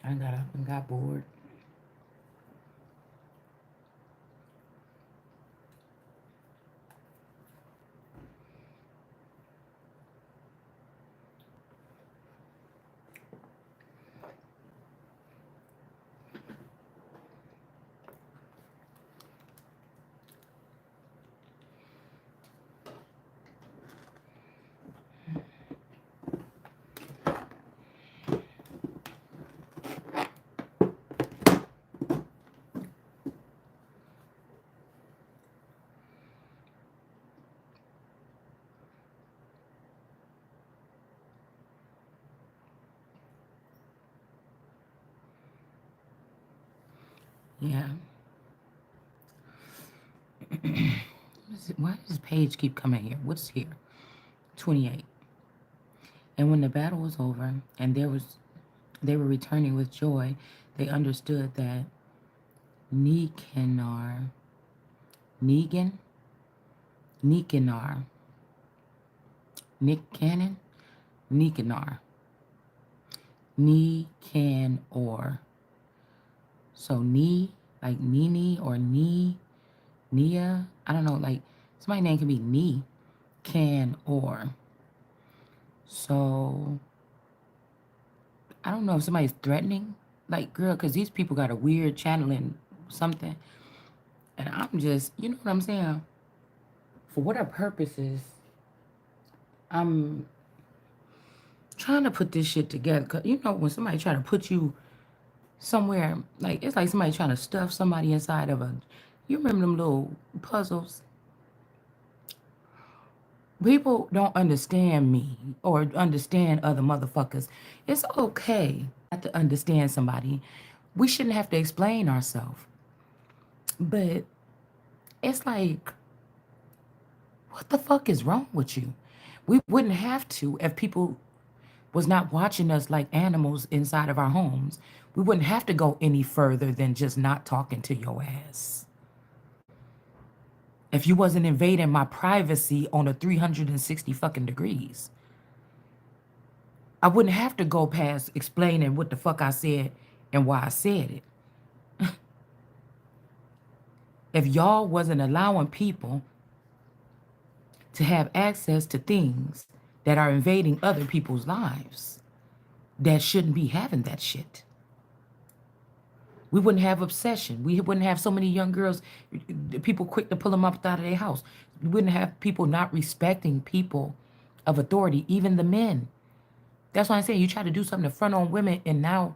I got up and got bored. Yeah. Why does this page keep coming here? What's here? 28. And when the battle was over and they were returning with joy, they understood that Nicanor, Negan, Nicanor, Nick Cannon, Nicanor, Nicanor. So like Nini or Nia. I don't know, like somebody's name can be Canor. So I don't know if somebody's threatening, like, girl, because these people got a weird channeling something. And I'm just, you know what I'm saying? For whatever purposes, I'm trying to put this shit together. Cause you know, when somebody try to put you somewhere, like, it's like somebody trying to stuff somebody inside of a, you remember them little puzzles? People don't understand me or understand other motherfuckers. It's okay not to understand somebody. We shouldn't have to explain ourselves. But it's like, what the fuck is wrong with you? We wouldn't have to if people was not watching us like animals inside of our homes. We wouldn't have to go any further than just not talking to your ass. If you wasn't invading my privacy on a 360 fucking degrees, I wouldn't have to go past explaining what the fuck I said and why I said it. If y'all wasn't allowing people to have access to things that are invading other people's lives that shouldn't be having that shit. We wouldn't have obsession. We wouldn't have so many young girls, people quick to pull them up out of their house. We wouldn't have people not respecting people of authority, even the men. That's why I'm saying you try to do something to front on women, and now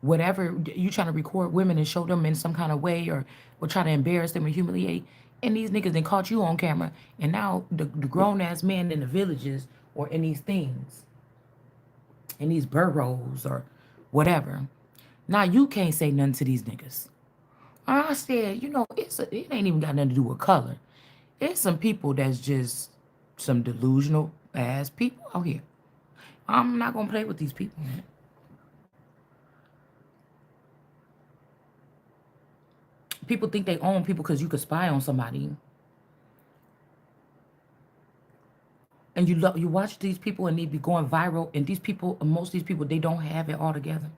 whatever you trying to record women and show them in some kind of way, or try to embarrass them or humiliate, and these niggas then caught you on camera, and now the grown ass men in the villages or in these things, in these burrows or whatever. Now you can't say nothing to these niggas. I said, you know, it ain't even got nothing to do with color. It's some people that's just some delusional ass people out here. I'm not gonna play with these people, man. People think they own people because you could spy on somebody. And you watch these people and they be going viral, and these people, most of these people, they don't have it all together.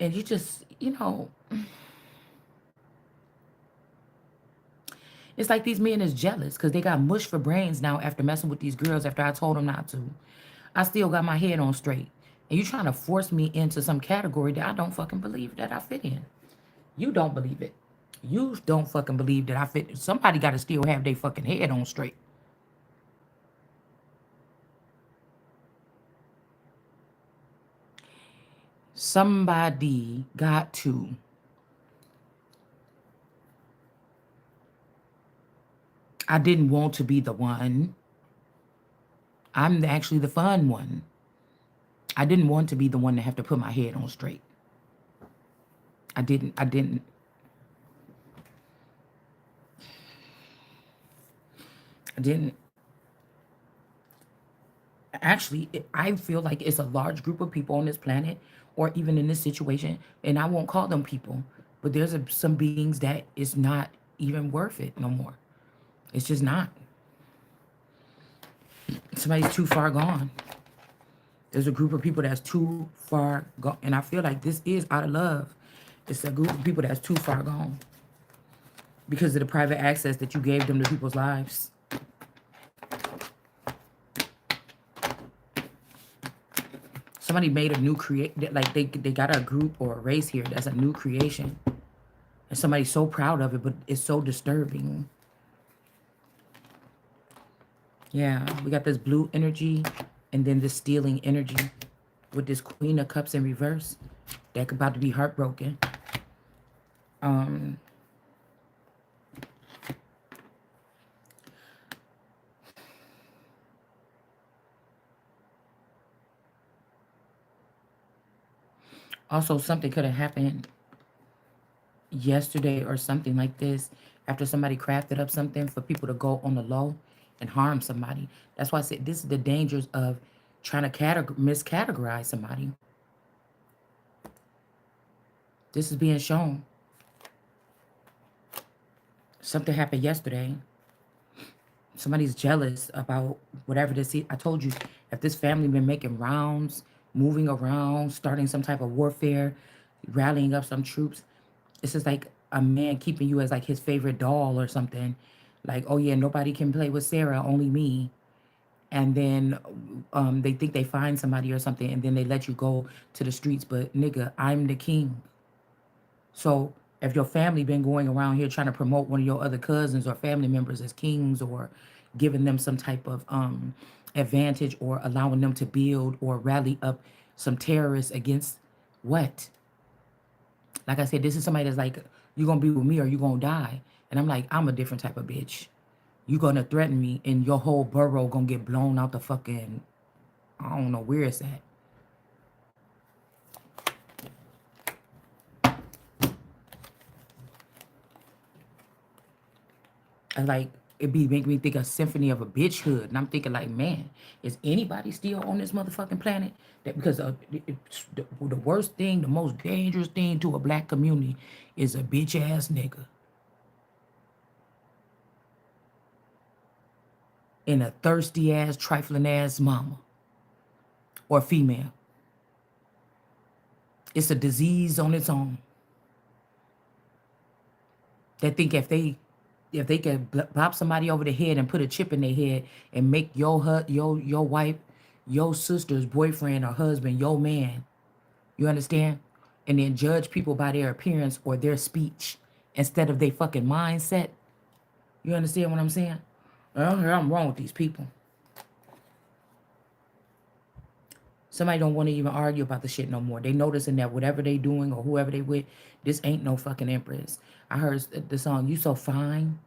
And you just, you know, it's like these men is jealous because they got mush for brains now after messing with these girls after I told them not to. I still got my head on straight. And you trying to force me into some category that I don't fucking believe that I fit in. You don't believe it. You don't fucking believe that I fit. Somebody got to still have their fucking head on straight. Somebody got to. I didn't want to be the one. I'm actually the fun one. I didn't want to be the one to have to put my head on straight. I didn't. Actually, I feel like it's a large group of people on this planet or even in this situation, and I won't call them people, but there's some beings that it's not even worth it no more. It's just not. Somebody's too far gone. There's a group of people that's too far gone. And I feel like this is out of love. It's a group of people that's too far gone because of the private access that you gave them to people's lives. Somebody made a new like they got a group or a race here that's a new creation. And somebody's so proud of it, but it's so disturbing. Yeah, we got this blue energy and then this stealing energy with this Queen of Cups in reverse. That about to be heartbroken. Also, something could have happened yesterday or something like this after somebody crafted up something for people to go on the low and harm somebody. That's why I said this is the dangers of trying to miscategorize somebody. This is being shown. Something happened yesterday. Somebody's jealous about whatever this is. I told you, if this family been making rounds, moving around, starting some type of warfare, rallying up some troops, it's just like a man keeping you as like his favorite doll or something. Like, oh yeah, nobody can play with Sarah, only me. And then they think they find somebody or something, and then they let you go to the streets. But nigga, I'm the king. So if your family been going around here trying to promote one of your other cousins or family members as kings or giving them some type of advantage or allowing them to build or rally up some terrorists against what? Like I said, this is somebody that's like, you gonna be with me or you gonna die. And I'm like, I'm a different type of bitch. You gonna threaten me and your whole borough gonna get blown out the fucking, I don't know where it's at. And like, it be making me think a symphony of a bitchhood. And I'm thinking like, man, is anybody still on this motherfucking planet? That because the worst thing, the most dangerous thing to a black community is a bitch ass nigga. And a thirsty ass, trifling ass mama or female. It's a disease on its own. They think if they can bop somebody over the head and put a chip in their head and make your wife, your sister's boyfriend or husband, your man, you understand? And then judge people by their appearance or their speech instead of their fucking mindset. You understand what I'm saying? I'm wrong with these people. Somebody don't want to even argue about the shit no more. They noticing that whatever they doing or whoever they with, this ain't no fucking Empress. I heard the song "You So Fine,"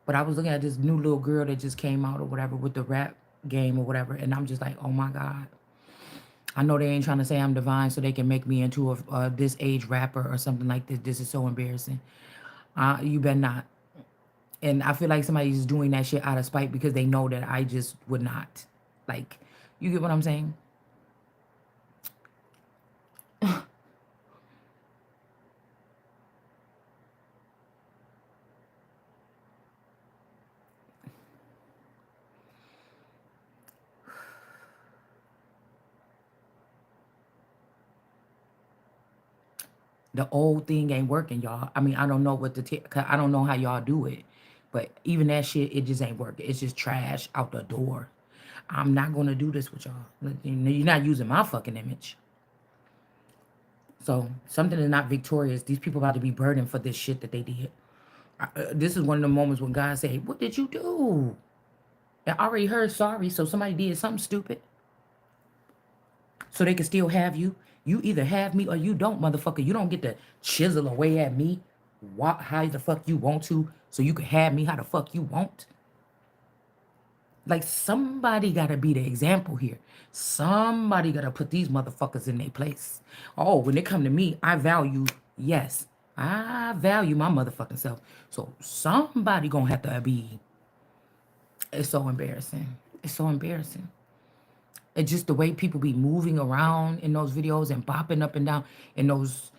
but I was looking at this new little girl that just came out or whatever with the rap game or whatever, and I'm just like, oh my god. I know they ain't trying to say I'm divine so they can make me into a this age rapper or something like this. This is so embarrassing. You better not. And I feel like somebody's doing that shit out of spite because they know that I just would not. Like, you get what I'm saying? The old thing ain't working, y'all. I mean, I don't know what I don't know how y'all do it, but even that shit, it just ain't working. It's just trash out the door. I'm not gonna do this with y'all. You're not using my fucking image. So something is not victorious. These people about to be burdened for this shit that they did. This is one of the moments when God say, "What did you do?" I already heard sorry, so somebody did something stupid. So they can still have you. You either have me or you don't, motherfucker. You don't get to chisel away at me how the fuck you want to so you can have me how the fuck you want. Like, somebody got to be the example here. Somebody got to put these motherfuckers in their place. Oh, when they come to me, I value, yes, I value my motherfucking self. So somebody gonna have to be. It's so embarrassing. It's so embarrassing. It's just the way people be moving around in those videos and bopping up and down in those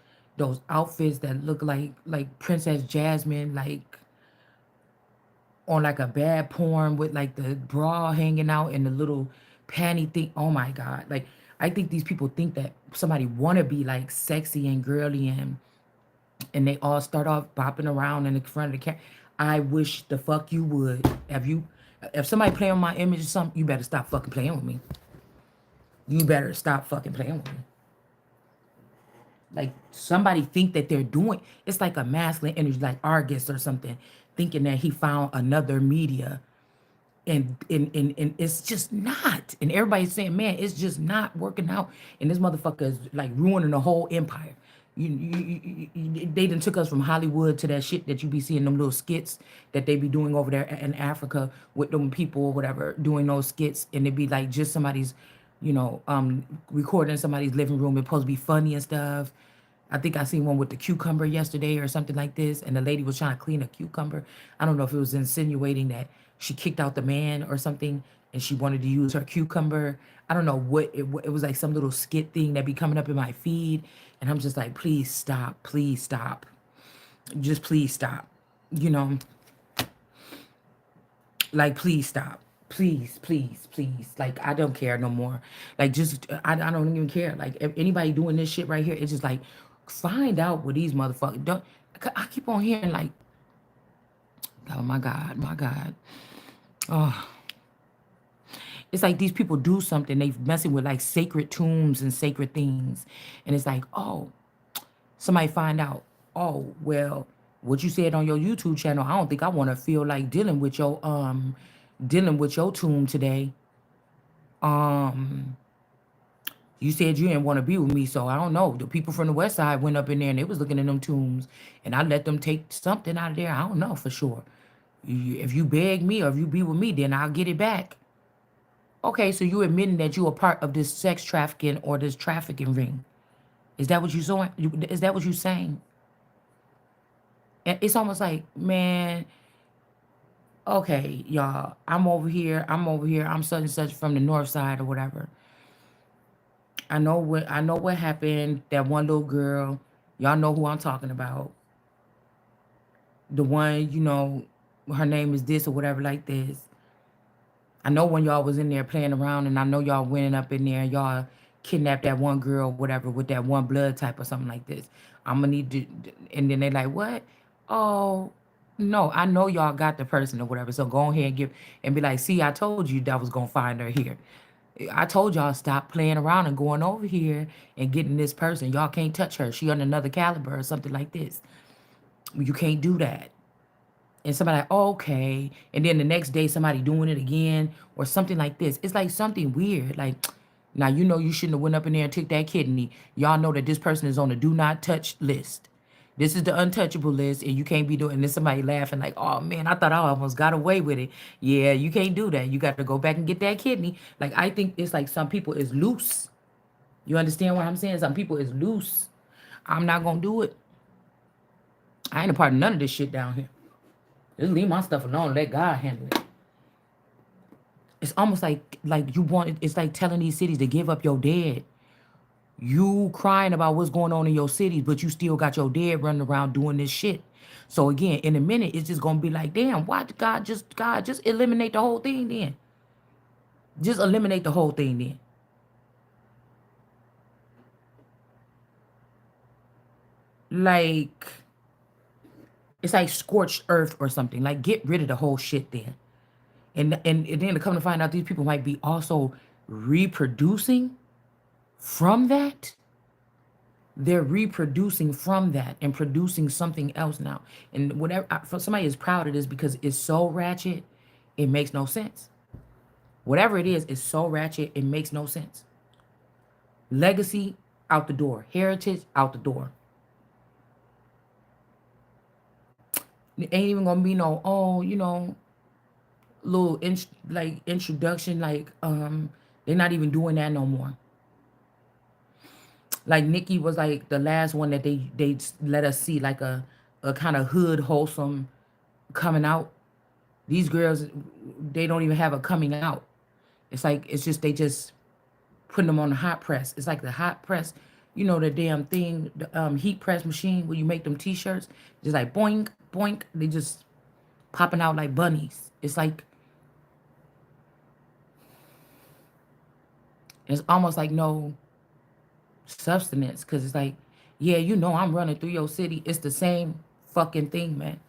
outfits that look like Princess Jasmine, like on like a bad porn with like the bra hanging out and the little panty thing. Oh my god! Like, I think these people think that somebody want to be like sexy and girly, and they all start off bopping around in the front of the camera. I wish the fuck you would. If somebody play on my image or something, you better stop fucking playing with me. You better stop fucking playing with me. Like somebody think that they're doing it's like a masculine energy, like Argus or something, thinking that he found another media, and it's just not. And everybody's saying, man, it's just not working out. And this motherfucker is like ruining the whole empire. They done took us from Hollywood to that shit that you be seeing them little skits that they be doing over there in Africa with them people or whatever doing those skits, and it be like just somebody's, recording in somebody's living room. It's supposed to be funny and stuff. I think I seen one with the cucumber yesterday or something like this, and the lady was trying to clean a cucumber. I don't know if it was insinuating that she kicked out the man or something, and she wanted to use her cucumber. I don't know what it was, like some little skit thing that be coming up in my feed, and I'm just like, please stop, just please stop, you know, like please stop. Please. Like, I don't care no more. Like, just, I don't even care. Like, if anybody doing this shit right here, it's just like, find out what these motherfuckers don't. I keep on hearing, like, oh my God, my God. Oh, it's like these people do something, they messing with like sacred tombs and sacred things. And it's like, oh, somebody find out, oh, well, what you said on your YouTube channel, I don't think I want to feel like dealing with your tomb today. Um, you said you didn't want to be with me, so I don't know. The people from the west side went up in there and they was looking at them tombs, and I let them take something out of there. I don't know for sure. If you beg me or if you be with me, then I'll get it back. Okay, so you admitting that you are part of this sex trafficking or this trafficking ring. Is that what you saying? Is that what you saying? And it's almost like, man, okay, y'all, I'm over here, I'm such and such from the north side or whatever. I know what happened. That one little girl, y'all know who I'm talking about. The one, her name is this or whatever like this. I know when y'all was in there playing around, and I know y'all went up in there, y'all kidnapped that one girl, whatever, with that one blood type or something like this. I'm gonna need to, and then they like, what? Oh, no, I know y'all got the person or whatever. So go ahead and and be like, see, I told you that was gonna find her here. I told y'all stop playing around and going over here and getting this person. Y'all can't touch her. She on another caliber or something like this. You can't do that. And somebody like, oh, okay. And then the next day somebody doing it again or something like this. It's like something weird. Like, now you know you shouldn't have went up in there and took that kidney. Y'all know that this person is on the do not touch list. This is the untouchable list, and you can't be doing. And then somebody laughing like, "Oh man, I thought I almost got away with it." Yeah, you can't do that. You got to go back and get that kidney. Like, I think it's like some people is loose. You understand what I'm saying? Some people is loose. I'm not gonna do it. I ain't a part of none of this shit down here. Just leave my stuff alone. Let God handle it. It's almost like you want. It's like telling these cities to give up your dead. You crying about what's going on in your cities, but you still got your dead running around doing this shit. So again, in a minute, it's just gonna be like, damn, why did God just eliminate the whole thing then? Just eliminate the whole thing then. Like, it's like scorched earth or something. Like, get rid of the whole shit then. And then to come to find out these people might be also reproducing from that. They're reproducing from that and producing something else now. And whatever, for somebody is proud of this because it's so ratchet, it makes no sense. Whatever it is so ratchet, it makes no sense. Legacy out the door, heritage out the door. It ain't even gonna be no, oh, little like introduction, like they're not even doing that no more. Like Nikki was like the last one that they let us see, like a kind of hood wholesome coming out. These girls, they don't even have a coming out. It's like it's just they just putting them on the hot press. It's like the hot press, the damn thing, the heat press machine where you make them t-shirts. Just like boink boink, they just popping out like bunnies. It's like It's almost like no substance, because it's like, yeah, you know, I'm running through your city. It's the same fucking thing, man.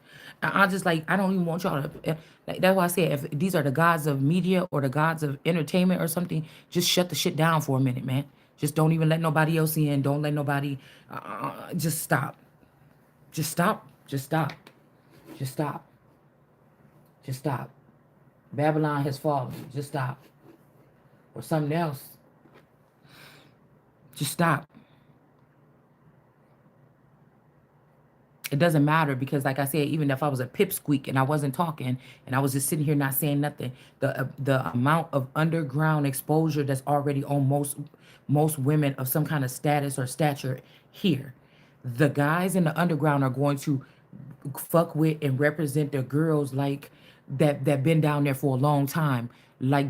I just like, I don't even want y'all to, like, that's why I said, if these are the gods of media or the gods of entertainment or something, just shut the shit down for a minute, man. Just don't even let nobody else in. Don't let nobody, just stop. Just stop. Just stop. Just stop. Just stop. Babylon has fallen. Just stop. Or something else. Just stop. It doesn't matter because, like I said, even if I was a pipsqueak and I wasn't talking and I was just sitting here not saying nothing, the amount of underground exposure that's already on most women of some kind of status or stature here, the guys in the underground are going to fuck with and represent the girls like that been down there for a long time, like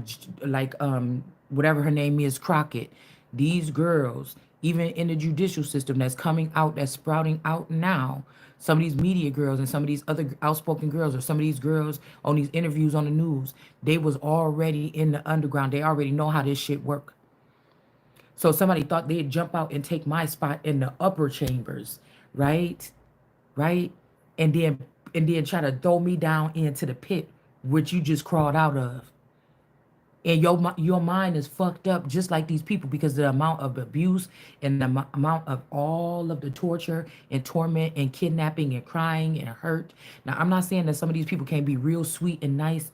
whatever her name is, Crockett. These girls, even in the judicial system that's coming out, that's sprouting out now, some of these media girls and some of these other outspoken girls or some of these girls on these interviews on the news, they was already in the underground. They already know how this shit work. So somebody thought they'd jump out and take my spot in the upper chambers, right? Right? And then try to throw me down into the pit which you just crawled out of. And your mind is fucked up just like these people because the amount of abuse and the amount of all of the torture and torment and kidnapping and crying and hurt. Now, I'm not saying that some of these people can't be real sweet and nice,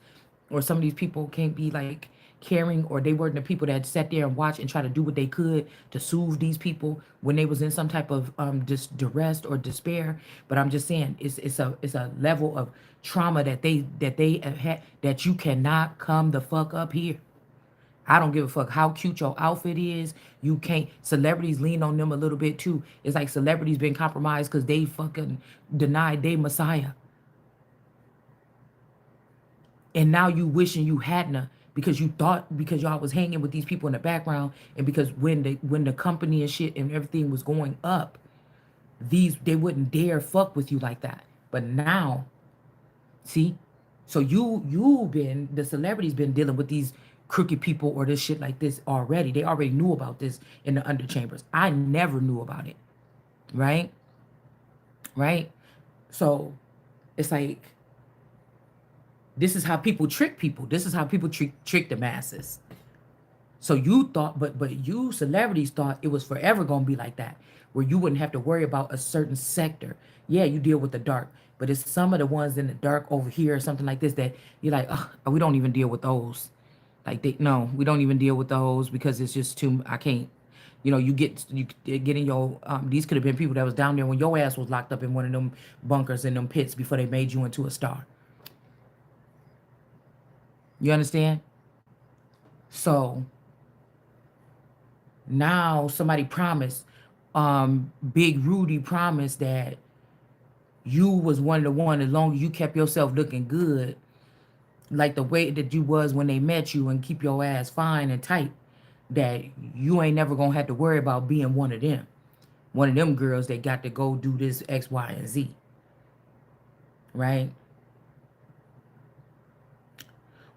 or some of these people can't be like caring, or they weren't the people that sat there and watched and try to do what they could to soothe these people when they was in some type of duress or despair. But I'm just saying it's a level of trauma that they have had that you cannot come the fuck up here. I don't give a fuck how cute your outfit is. You can't. Celebrities lean on them a little bit too. It's like celebrities been compromised because they fucking denied they Messiah. And now you wishing you hadn't, because you thought, because y'all was hanging with these people in the background, and because when the company and shit and everything was going up, they wouldn't dare fuck with you like that. But now, see, so you've been, the celebrities been dealing with these crooked people or this shit like this already. They already knew about this in the underchambers. I never knew about it. Right? Right? So it's like, this is how people trick people. This is how people trick the masses. So you thought, but you celebrities thought it was forever gonna be like that, where you wouldn't have to worry about a certain sector. Yeah, you deal with the dark, but it's some of the ones in the dark over here or something like this that you're like, oh, we don't even deal with those. Like no, we don't even deal with those because it's just too. I can't. You get in your. These could have been people that was down there when your ass was locked up in one of them bunkers in them pits before they made you into a star. You understand? So now somebody promised, Big Rudy promised that you was one of the one, as long as you kept yourself looking good, like the way that you was when they met you, and keep your ass fine and tight, that you ain't never gonna have to worry about being one of them. One of them girls that got to go do this X, Y, and Z. Right?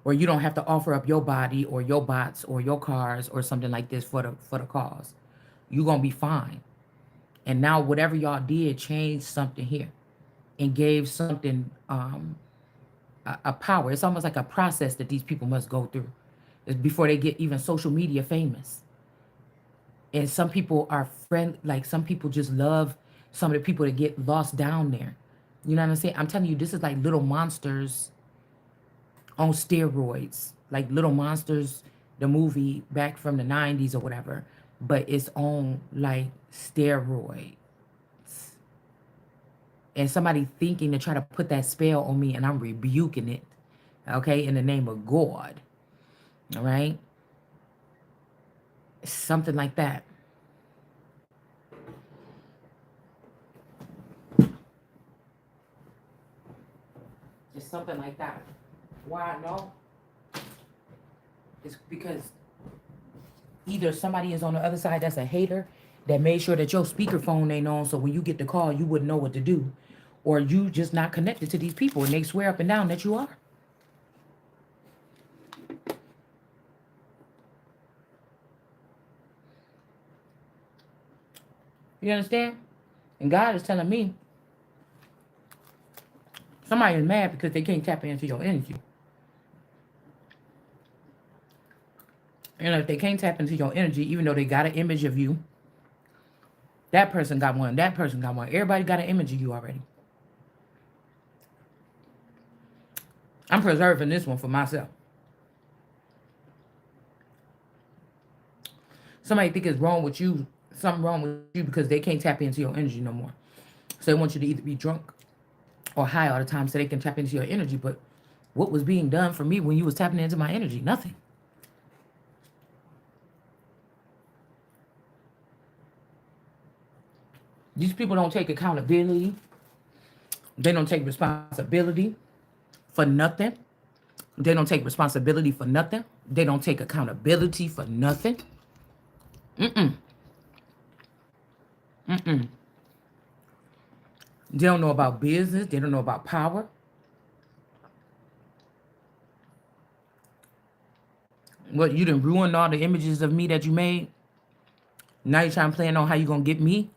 Or you don't have to offer up your body or your bots or your cars or something like this for the cause. You gonna be fine. And now whatever y'all did changed something here and gave something a power. It's almost like a process that these people must go through before they get even social media famous. And some people are like some people just love some of the people that get lost down there. You know what I'm saying? I'm telling you, this is like Little Monsters on steroids. Like Little Monsters, the movie back from the 90s or whatever, but it's on like steroid. And somebody thinking to try to put that spell on me, and I'm rebuking it, okay, in the name of God. All right? Something like that. It's something like that. Why I know? It's because either somebody is on the other side that's a hater that made sure that your speakerphone ain't on, so when you get the call, you wouldn't know what to do. Or you just not connected to these people, and they swear up and down that you are. You understand? And God is telling me somebody is mad because they can't tap into your energy. And if they can't tap into your energy, even though they got an image of you, that person got one, that person got one. Everybody got an image of you already. I'm preserving this one for myself. Somebody think it's wrong with you, something wrong with you because they can't tap into your energy no more. So they want you to either be drunk or high all the time so they can tap into your energy. But what was being done for me when you was tapping into my energy? Nothing. These people don't take accountability. They don't take responsibility for nothing. They don't take responsibility for nothing. They don't take accountability for nothing. They don't know about business. They don't know about power. What, you done ruined all the images of me that you made? Now you're trying to plan on how you gonna get me?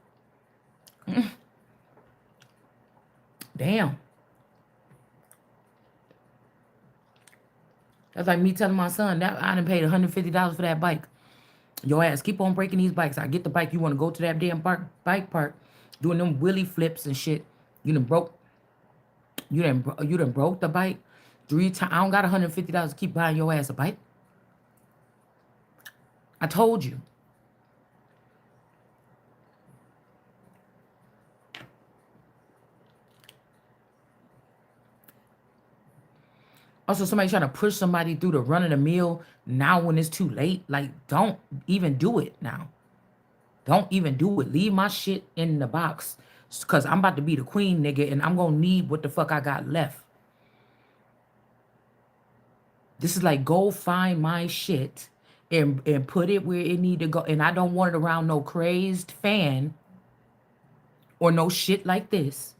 Damn. That's like me telling my son that I done paid $150 for that bike. Your ass keep on breaking these bikes. I get the bike. You want to go to that damn bike park, doing them willy flips and shit. You done broke. You done broke the bike 3 times. I don't got $150 to keep buying your ass a bike. I told you. Also, somebody trying to push somebody through the run of the mill now when it's too late. Like, don't even do it now. Don't even do it. Leave my shit in the box. Because I'm about to be the queen, nigga, and I'm going to need what the fuck I got left. This is like, go find my shit and put it where it need to go. And I don't want it around no crazed fan or no shit like this.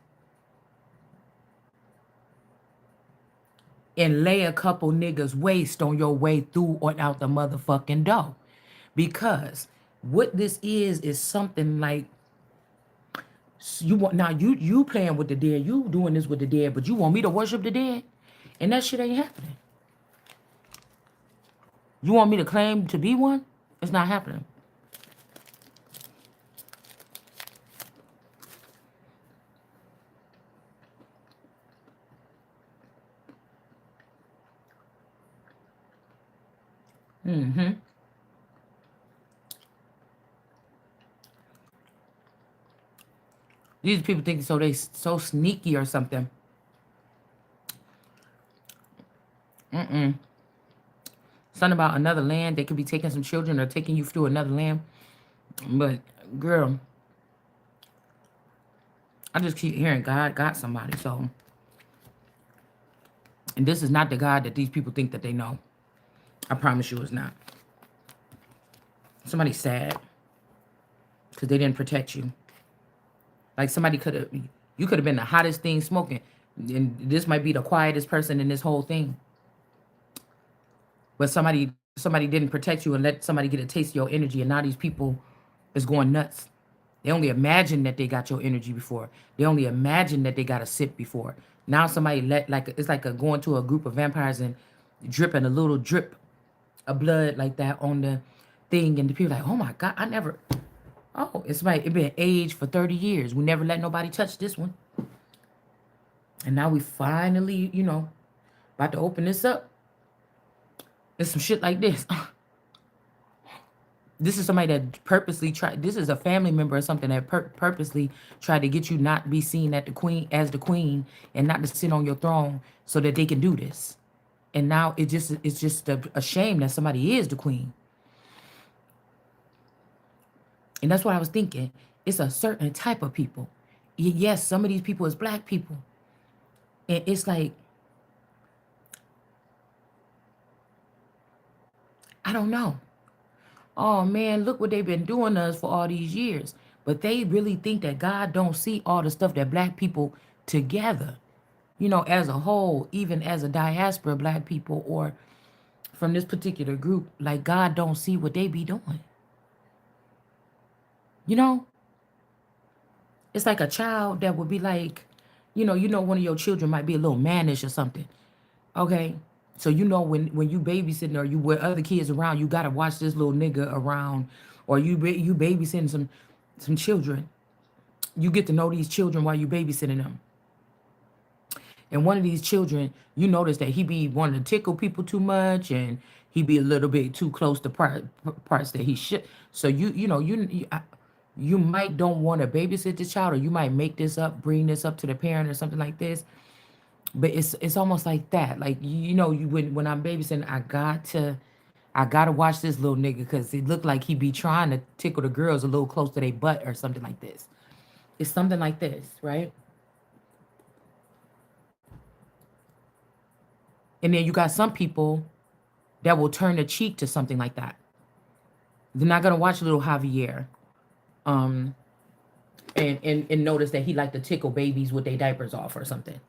And lay a couple niggas waste on your way through or out the motherfucking door. Because what this is something like, you want now you playing with the dead, you doing this with the dead, but you want me to worship the dead? And that shit ain't happening. You want me to claim to be one? It's not happening. These people think so they so sneaky or something. Something about another land. They could be taking some children or taking you through another land. But girl, I just keep hearing God got somebody. So, and this is not the God that these people think that they know. I promise you it's not. Somebody's sad because they didn't protect you. Like somebody you could have been the hottest thing smoking. And this might be the quietest person in this whole thing. But somebody didn't protect you and let somebody get a taste of your energy. And now these people is going nuts. They only imagine that they got your energy before. They only imagine that they got a sip before. Now somebody it's like going to a group of vampires and dripping a little drip of blood like that on the thing. And the people like, oh my God, it's like it been aged for 30 years. We never let nobody touch this one. And now we finally, about to open this up. It's some shit like this. This is somebody that purposely tried. This is a family member or something that purposely tried to get you not be seen as the queen and not to sit on your throne so that they can do this. And now it's just a shame that somebody is the queen. And that's what I was thinking. It's a certain type of people. Yes, some of these people is black people. And it's like, I don't know. Oh man, look what they've been doing to us for all these years. But they really think that God don't see all the stuff that black people together, as a whole, even as a diaspora of black people or from this particular group, like God don't see what they be doing. It's like a child that would be like, one of your children might be a little mannish or something. Okay. So when you babysitting or you with other kids around, you gotta watch this little nigga around, or you babysitting some children. You get to know these children while you babysitting them. And one of these children, you notice that he be wanting to tickle people too much, and he be a little bit too close to parts that he should. So you might don't want to babysit this child, or you might make this up, bring this up to the parent or something like this. But it's almost like that. Like when I'm babysitting, I gotta watch this little nigga because it looked like he be trying to tickle the girls a little close to their butt or something like this. It's something like this, right? And then you got some people that will turn the cheek to something like that. They're not gonna watch little Javier, um, and notice that he like to tickle babies with their diapers off or something.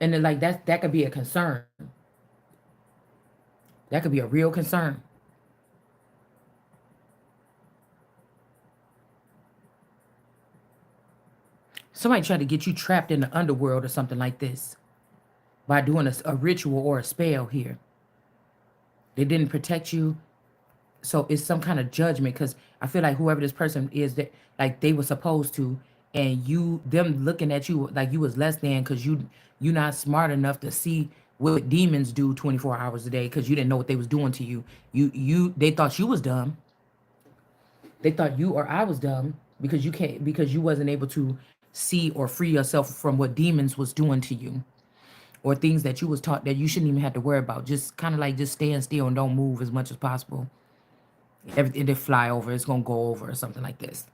And then like that could be a concern. That could be a real concern. Somebody try to get you trapped in the underworld or something like this by doing a ritual or a spell here. They didn't protect you, so it's some kind of judgment because I feel like whoever this person is that like they were supposed to, and them looking at you like you was less than because you not smart enough to see what demons do 24 hours a day because you didn't know what they was doing to you. They thought you was dumb. They thought you or I was dumb because you wasn't able to see or free yourself from what demons was doing to you, or things that you was taught that you shouldn't even have to worry about. Just kind of like just stand still and don't move as much as possible. Everything they fly over, it's gonna go over or something like this.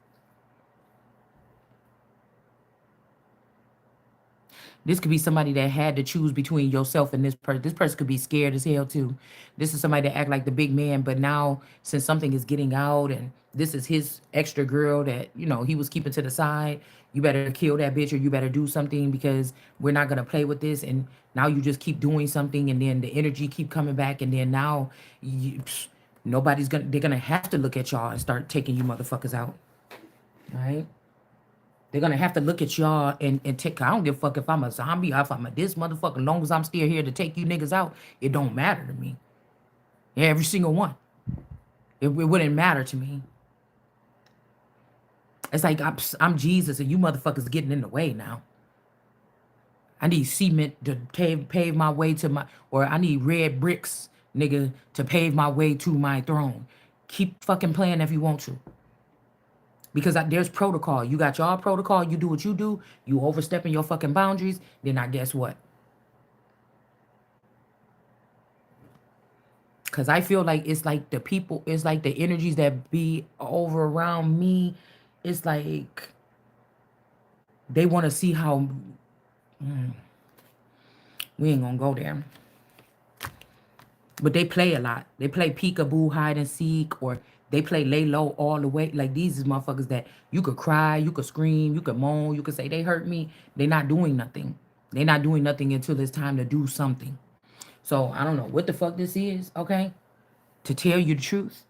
This could be somebody that had to choose between yourself and this person. This person could be scared as hell too. This is somebody that act like the big man, but now since something is getting out and this is his extra girl that he was keeping to the side, you better kill that bitch or you better do something because we're not gonna play with this. And now you just keep doing something, and then the energy keep coming back, and then now nobody's gonna they're gonna have to look at y'all and start taking you motherfuckers out. All right. They're gonna have to look at y'all and take. I don't give a fuck if I'm a zombie or if I'm a this motherfucker. As long as I'm still here to take you niggas out, it don't matter to me. Every single one. It wouldn't matter to me. It's like I'm Jesus and you motherfuckers getting in the way now. I need cement to pave my way to my, or I need red bricks, nigga, to pave my way to my throne. Keep fucking playing if you want to. Because there's protocol. You got your protocol. You do what you do. You overstepping your fucking boundaries. Then I guess what? Because I feel like it's like the people, it's like the energies that be over around me. It's like they want to see how. We ain't gonna go there. But they play a lot. They play peekaboo, hide and seek, or they play lay low all the way. Like these is motherfuckers that you could cry, you could scream, you could moan, you could say they hurt me. They not doing nothing. They not doing nothing until it's time to do something. So I don't know what the fuck this is, okay? To tell you the truth.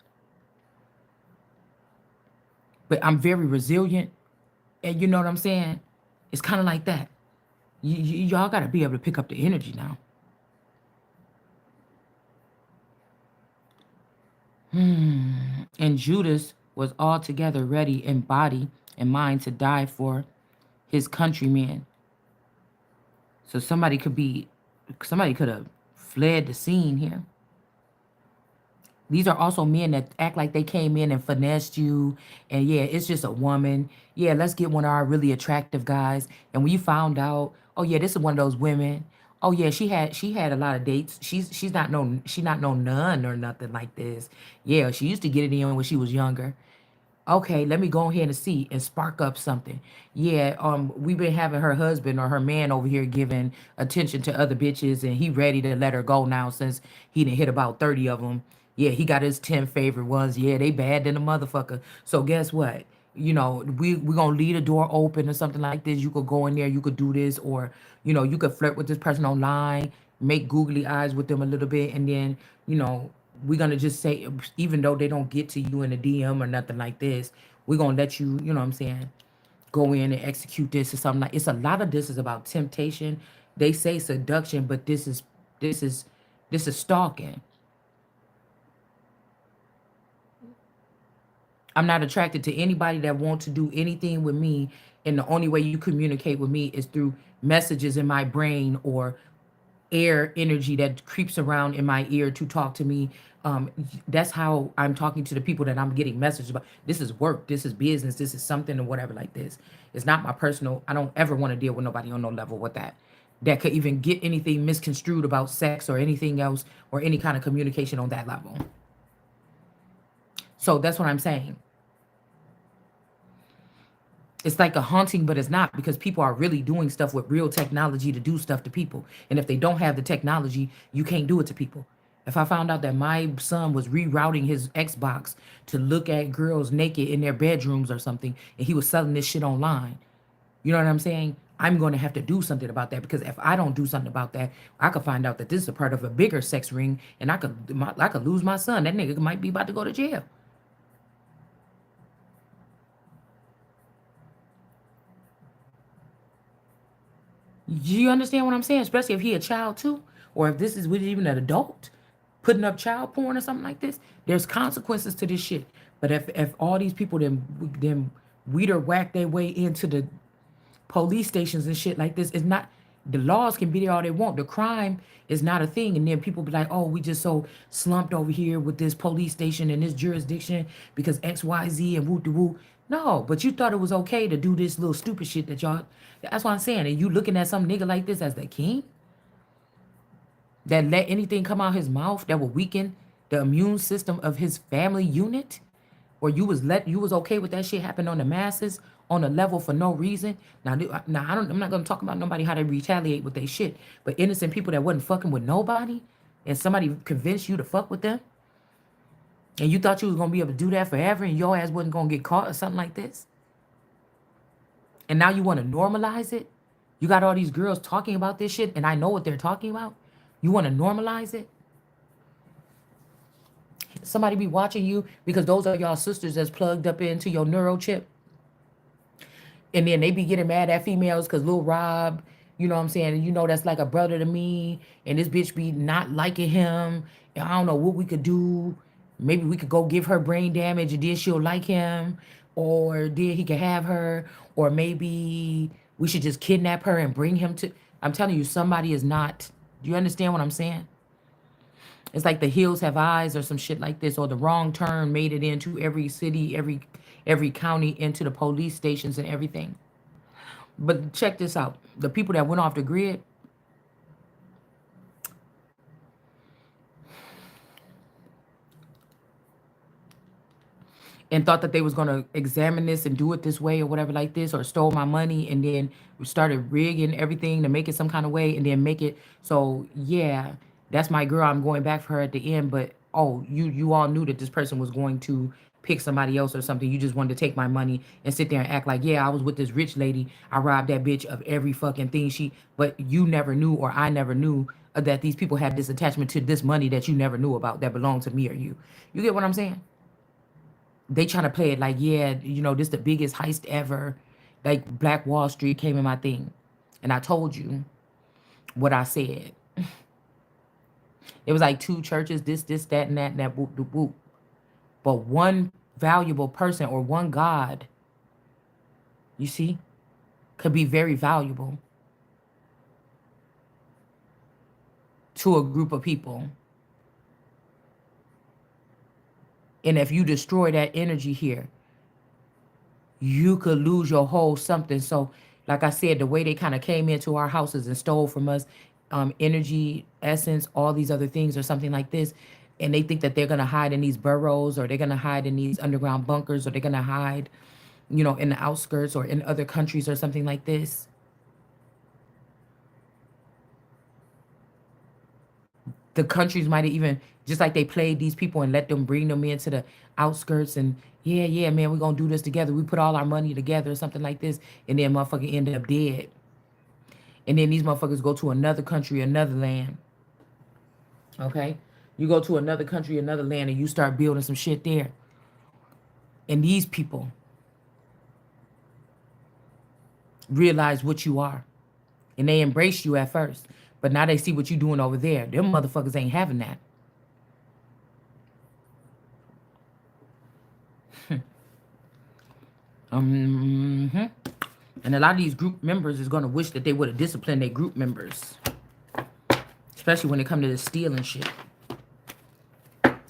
But I'm very resilient. And you know what I'm saying? It's kind of like that. Y'all got to be able to pick up the energy now. And Judas was altogether ready in body and mind to die for his countrymen. So somebody could have fled the scene here. These are also men that act like they came in and finessed you. And yeah, it's just a woman. Yeah, let's get one of our really attractive guys. And when you found out, oh yeah, this is one of those women. Oh yeah, she had a lot of dates. She's not no nun or nothing like this. Yeah, she used to get it in when she was younger. Okay, let me go ahead and see and spark up something. Yeah, we've been having her husband or her man over here giving attention to other bitches, and he ready to let her go now since he done hit about 30 of them. Yeah, he got his 10 favorite ones. Yeah, they bad than a motherfucker. So guess what? We gonna leave the door open or something like this. You could go in there, you could do this, or you could flirt with this person online, make googly eyes with them a little bit, and then you know we're gonna just say, even though they don't get to you in a DM or nothing like this, we're gonna let you, you know what I'm saying, go in and execute this or something. Like, it's a lot of this is about temptation. They say seduction, but this is stalking. I'm not attracted to anybody that wants to do anything with me, and the only way you communicate with me is through messages in my brain or air energy that creeps around in my ear to talk to me. That's how I'm talking to the people that I'm getting messages about. This is work. This is business. This is something or whatever like this. It's not my personal. I don't ever want to deal with nobody on no level with that. That could even get anything misconstrued about sex or anything else or any kind of communication on that level. So that's what I'm saying. It's like a haunting, but it's not, because people are really doing stuff with real technology to do stuff to people. And if they don't have the technology, you can't do it to people. If I found out that my son was rerouting his Xbox to look at girls naked in their bedrooms or something, and he was selling this shit online, you know what I'm saying? I'm going to have to do something about that, because if I don't do something about that, I could find out that this is a part of a bigger sex ring, and I could lose my son. That nigga might be about to go to jail. You understand what I'm saying? Especially if he a child too, or if this is with even an adult putting up child porn or something like this. There's consequences to this shit. But if all these people them weeder whack their way into the police stations and shit like this, it's not, the laws can be there all they want. The crime is not a thing. And then people be like, oh, we just so slumped over here with this police station and this jurisdiction because XYZ and whoop de whoop. No, but you thought it was okay to do this little stupid shit that y'all, that's what I'm saying. And you looking at some nigga like this as the king that let anything come out his mouth that will weaken the immune system of his family unit? Or you was okay with that shit happen on the masses on a level for no reason. Now I'm not gonna talk about nobody how they retaliate with their shit, but innocent people that wasn't fucking with nobody, and somebody convinced you to fuck with them, and you thought you was gonna be able to do that forever, and your ass wasn't gonna get caught or something like this, and now you want to normalize it. You got all these girls talking about this shit, and I know what they're talking about. You want to normalize it? Somebody be watching you because those are y'all sisters that's plugged up into your neurochip. And then they be getting mad at females because Lil Rob, you know what I'm saying? And you know that's like a brother to me. And this bitch be not liking him. And I don't know what we could do. Maybe we could go give her brain damage and then she'll like him. Or then he can have her. Or maybe we should just kidnap her and bring him to. I'm telling you, somebody is not. Do you understand what I'm saying? It's like the hills have eyes or some shit like this, or the wrong turn made it into every city, every county, into the police stations and everything. But check this out. The people that went off the grid and thought that they was gonna examine this and do it this way or whatever like this, or stole my money and then started rigging everything to make it some kind of way and then make it so, yeah, that's my girl. I'm going back for her at the end. But oh, you all knew that this person was going to pick somebody else or something. You just wanted to take my money and sit there and act like, yeah, I was with this rich lady. I robbed that bitch of every fucking thing she. But you never knew, or I never knew, that these people had this attachment to this money that you never knew about that belonged to me or you. You get what I'm saying? They trying to play it like, yeah, this the biggest heist ever. Like Black Wall Street came in my thing. And I told you what I said. It was like two churches, this, that, and that, whoop, whoop, whoop. But one valuable person or one God, you see, could be very valuable to a group of people. And if you destroy that energy here, you could lose your whole something. So, like I said, the way they kind of came into our houses and stole from us, energy, essence, all these other things or something like this, and they think that they're gonna hide in these burrows, or they're gonna hide in these underground bunkers, or they're gonna hide, in the outskirts or in other countries or something like this. The countries might have even, just like they played these people and let them bring them into the outskirts, and yeah, man, we're gonna do this together. We put all our money together or something like this, and then motherfucker ended up dead. And then these motherfuckers go to another country, another land. Okay? You go to another country, another land, and you start building some shit there. And these people realize what you are. And they embrace you at first. But now they see what you doing over there. Them motherfuckers ain't having that. Mhm. And a lot of these group members is gonna wish that they would have disciplined their group members. Especially when it come to the stealing shit.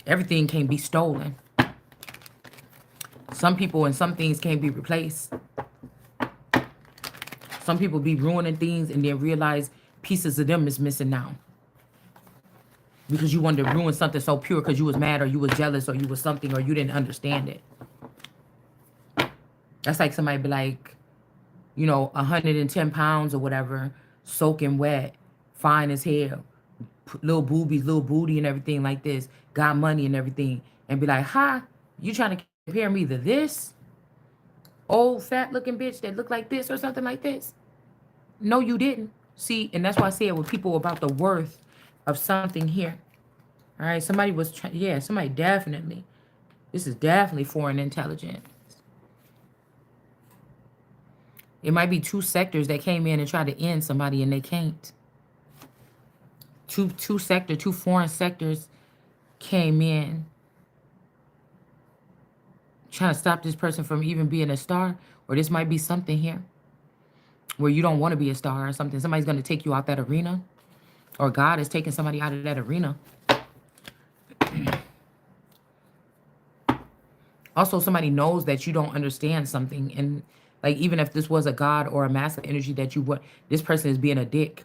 Everything can't be stolen. Some people and some things can't be replaced. Some people be ruining things and then realize pieces of them is missing now. Because you wanted to ruin something so pure because you was mad or you was jealous or you was something or you didn't understand it. That's like somebody be like, 110 pounds or whatever, soaking wet, fine as hell, little boobies, little booty and everything like this, got money and everything, and be like, you trying to compare me to this old fat looking bitch that look like this or something like this? No, you didn't. See, and that's why I say it with people about the worth of something here. All right, somebody was somebody definitely. This is definitely foreign intelligence. It might be two sectors that came in and tried to end somebody and they can't. Two foreign sectors came in trying to stop this person from even being a star. Or this might be something here where you don't want to be a star or something. Somebody's going to take you out that arena. Or God is taking somebody out of that arena. Also, somebody knows that you don't understand something. And like, even if this was a God or a massive energy that you want, this person is being a dick.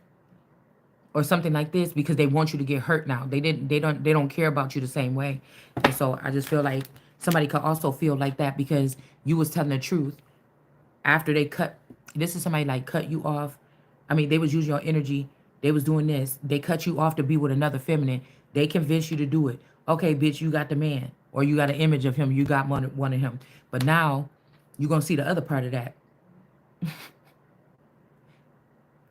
Or something like this because they want you to get hurt now. They don't care about you the same way. And so I just feel like somebody could also feel like that because you was telling the truth. After they this is somebody like cut you off. I mean, they was using your energy. They was doing this. They cut you off to be with another feminine. They convinced you to do it. Okay, bitch, you got the man. Or you got an image of him. You got one of him. But now, you're going to see the other part of that.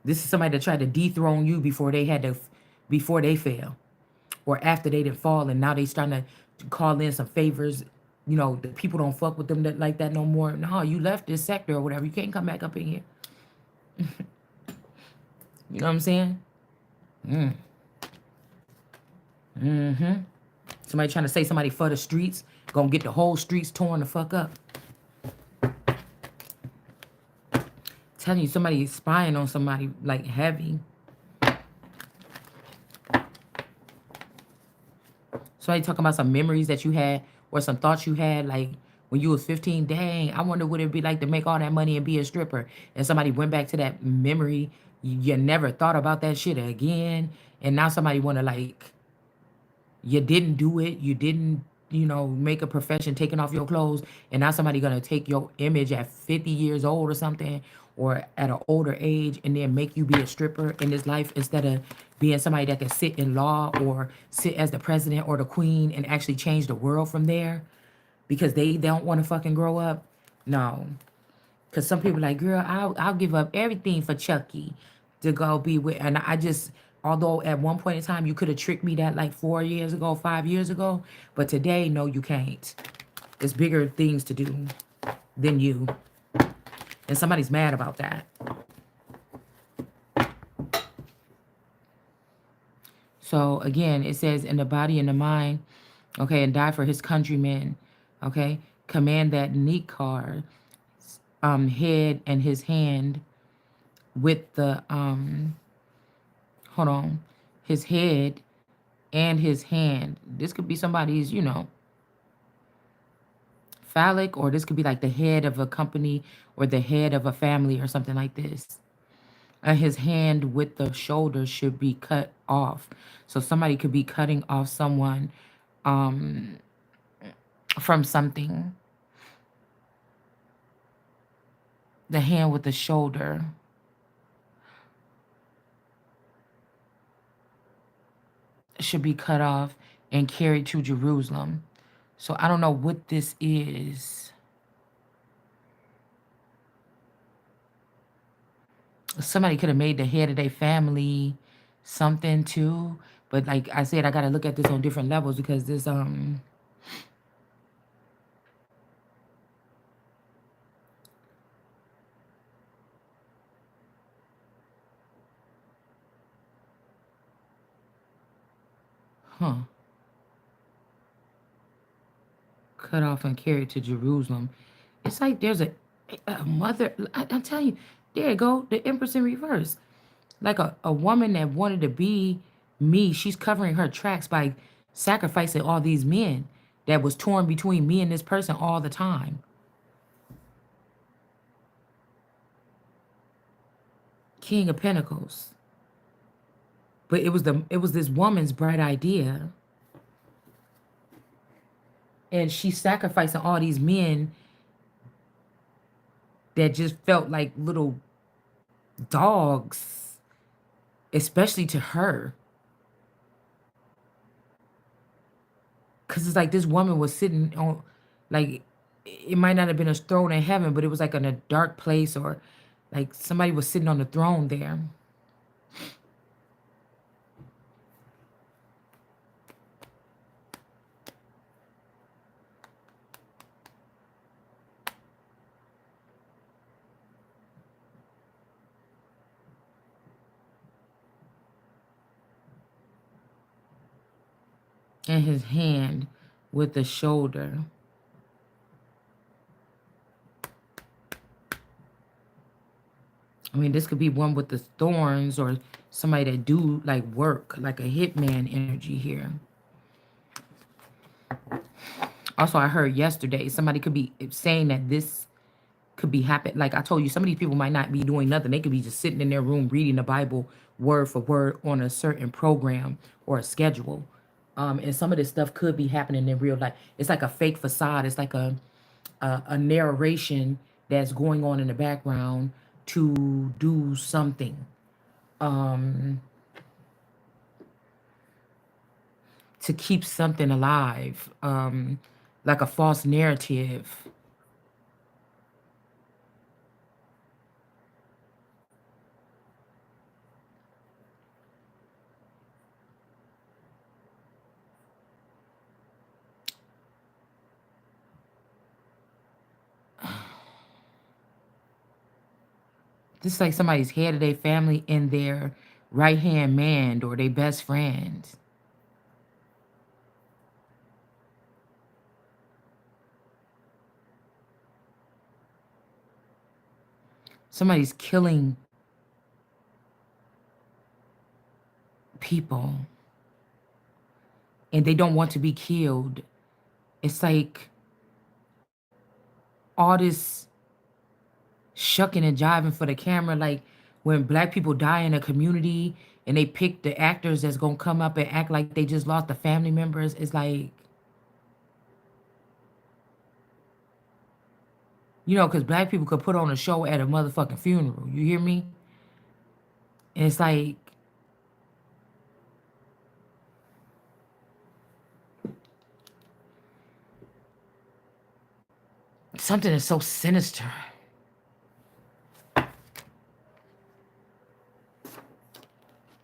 This is somebody that tried to dethrone you before they fell. Or after they didn't fall and now they starting to call in some favors. The people don't fuck with them like that no more. No, you left this sector or whatever. You can't come back up in here. You know what I'm saying? Somebody trying to say somebody for the streets. Gonna get the whole streets torn the fuck up. Telling you somebody is spying on somebody like heavy. Somebody talking about some memories that you had or some thoughts you had like when you was 15. Dang, I wonder what it'd be like to make all that money and be a stripper. And somebody went back to that memory. You never thought about that shit again. And now somebody want to like, you didn't do it. You didn't, make a profession taking off your clothes. And now somebody going to take your image at 50 years old or something or at an older age and then make you be a stripper in this life instead of being somebody that can sit in law or sit as the president or the queen and actually change the world from there because they don't want to fucking grow up. No. Because some people like, girl, I'll give up everything for Chucky to go be with. And I just, although at one point in time, you could have tricked me that like 4 years ago, 5 years ago. But today, no, you can't. There's bigger things to do than you. And somebody's mad about that. So again, it says in the body and the mind, okay, and die for his countrymen, okay, command that Nikar head and his hand with the hold on, his head and his hand. This could be somebody's, phallic, or this could be like the head of a company or the head of a family or something like this. And his hand with the shoulder should be cut off. So somebody could be cutting off someone from something. The hand with the shoulder. Should be cut off and carried to Jerusalem. So I don't know what this is. Somebody could have made the head of their family something too. But like I said, I got to look at this on different levels because this, huh, cut off and carried to Jerusalem. It's like there's a mother. I'm telling you, there you go, the Empress in reverse. Like a woman that wanted to be me, she's covering her tracks by sacrificing all these men that was torn between me and this person all the time. King of Pentacles. But it was this woman's bright idea. And she's sacrificing all these men that just felt like little dogs, especially to her. Cause it's like this woman was sitting on, like, it might not have been a throne in heaven, but it was like in a dark place, or like somebody was sitting on the throne there. And his hand with the shoulder. I mean, this could be one with the thorns, or somebody that do like work, like a hitman energy here. Also, I heard yesterday somebody could be saying that this could be happen. Like I told you, some of these people might not be doing nothing. They could be just sitting in their room reading the Bible word for word on a certain program or a schedule. And some of this stuff could be happening in real life. It's like a fake facade. It's like a narration that's going on in the background to do something. To keep something alive. Like a false narrative. This is like somebody's head of their family and their right hand man or their best friend. Somebody's killing people and they don't want to be killed. It's like all this shucking and jiving for the camera, like when black people die in a community and they pick the actors that's gonna come up and act like they just lost the family members. It's like, because black people could put on a show at a motherfucking funeral. You hear me? And it's like something is so sinister.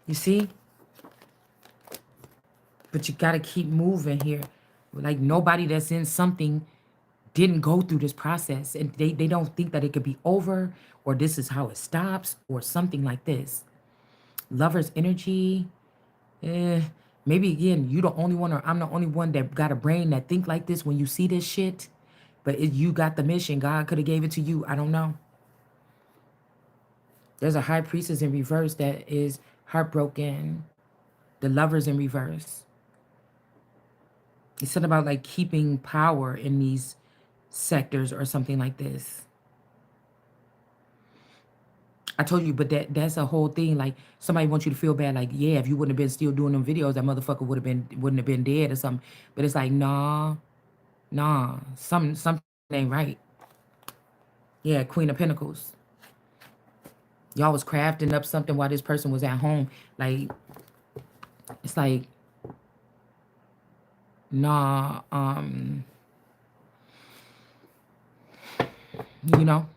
You see? But you gotta keep moving here. Like nobody that's in something didn't go through this process, and they don't think that it could be over, or this is how it stops, or something like this. Lover's energy. eh, Maybe again, you the only one, or I'm the only one that got a brain that think like this when you see this shit. But you got the mission. God could have gave it to you. I don't know. There's a high priestess in reverse that is heartbroken. The lovers in reverse. It's something about like keeping power in these sectors or something like this. I told you, but that's a whole thing. Like somebody wants you to feel bad. Like, yeah, if you wouldn't have been still doing them videos, that motherfucker wouldn't have been dead or something. But it's like, nah, something ain't right. Yeah, Queen of Pentacles. Y'all was crafting up something while this person was at home. Like, it's like, nah, you know,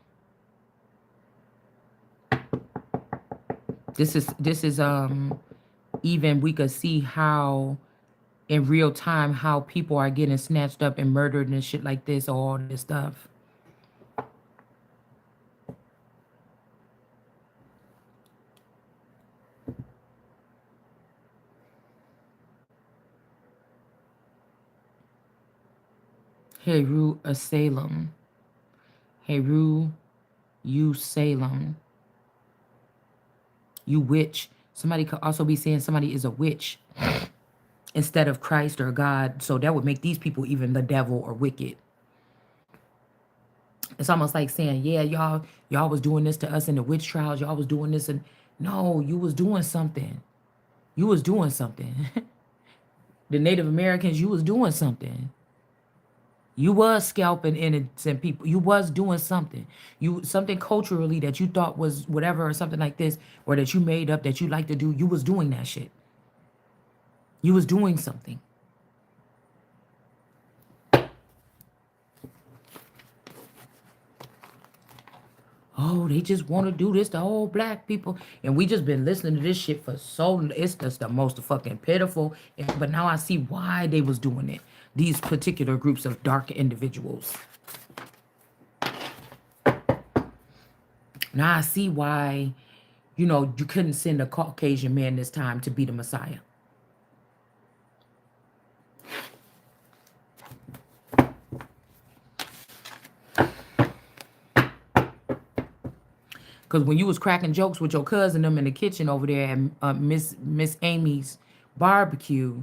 this is even we could see how in real time how people are getting snatched up and murdered and shit like this, all this stuff. Heru Salem. Heru, you Salem. You witch. Somebody could also be saying somebody is a witch instead of Christ or God. So that would make these people even the devil or wicked. It's almost like saying, yeah, y'all was doing this to us in the witch trials. Y'all was doing this, and no, you was doing something. You was doing something. The Native Americans, you was doing something. You was scalping innocent people. You was doing something. You something culturally that you thought was whatever or something like this, or that you made up that you like to do. You was doing that shit. You was doing something. Oh, they just want to do this to all black people. And we just been listening to this shit for so long. It's just the most fucking pitiful. But now I see why they was doing it. These particular groups of dark individuals. Now I see why, you know, you couldn't send a Caucasian man this time to be the Messiah. Because when you was cracking jokes with your cousin them in the kitchen over there at Miss Amy's barbecue,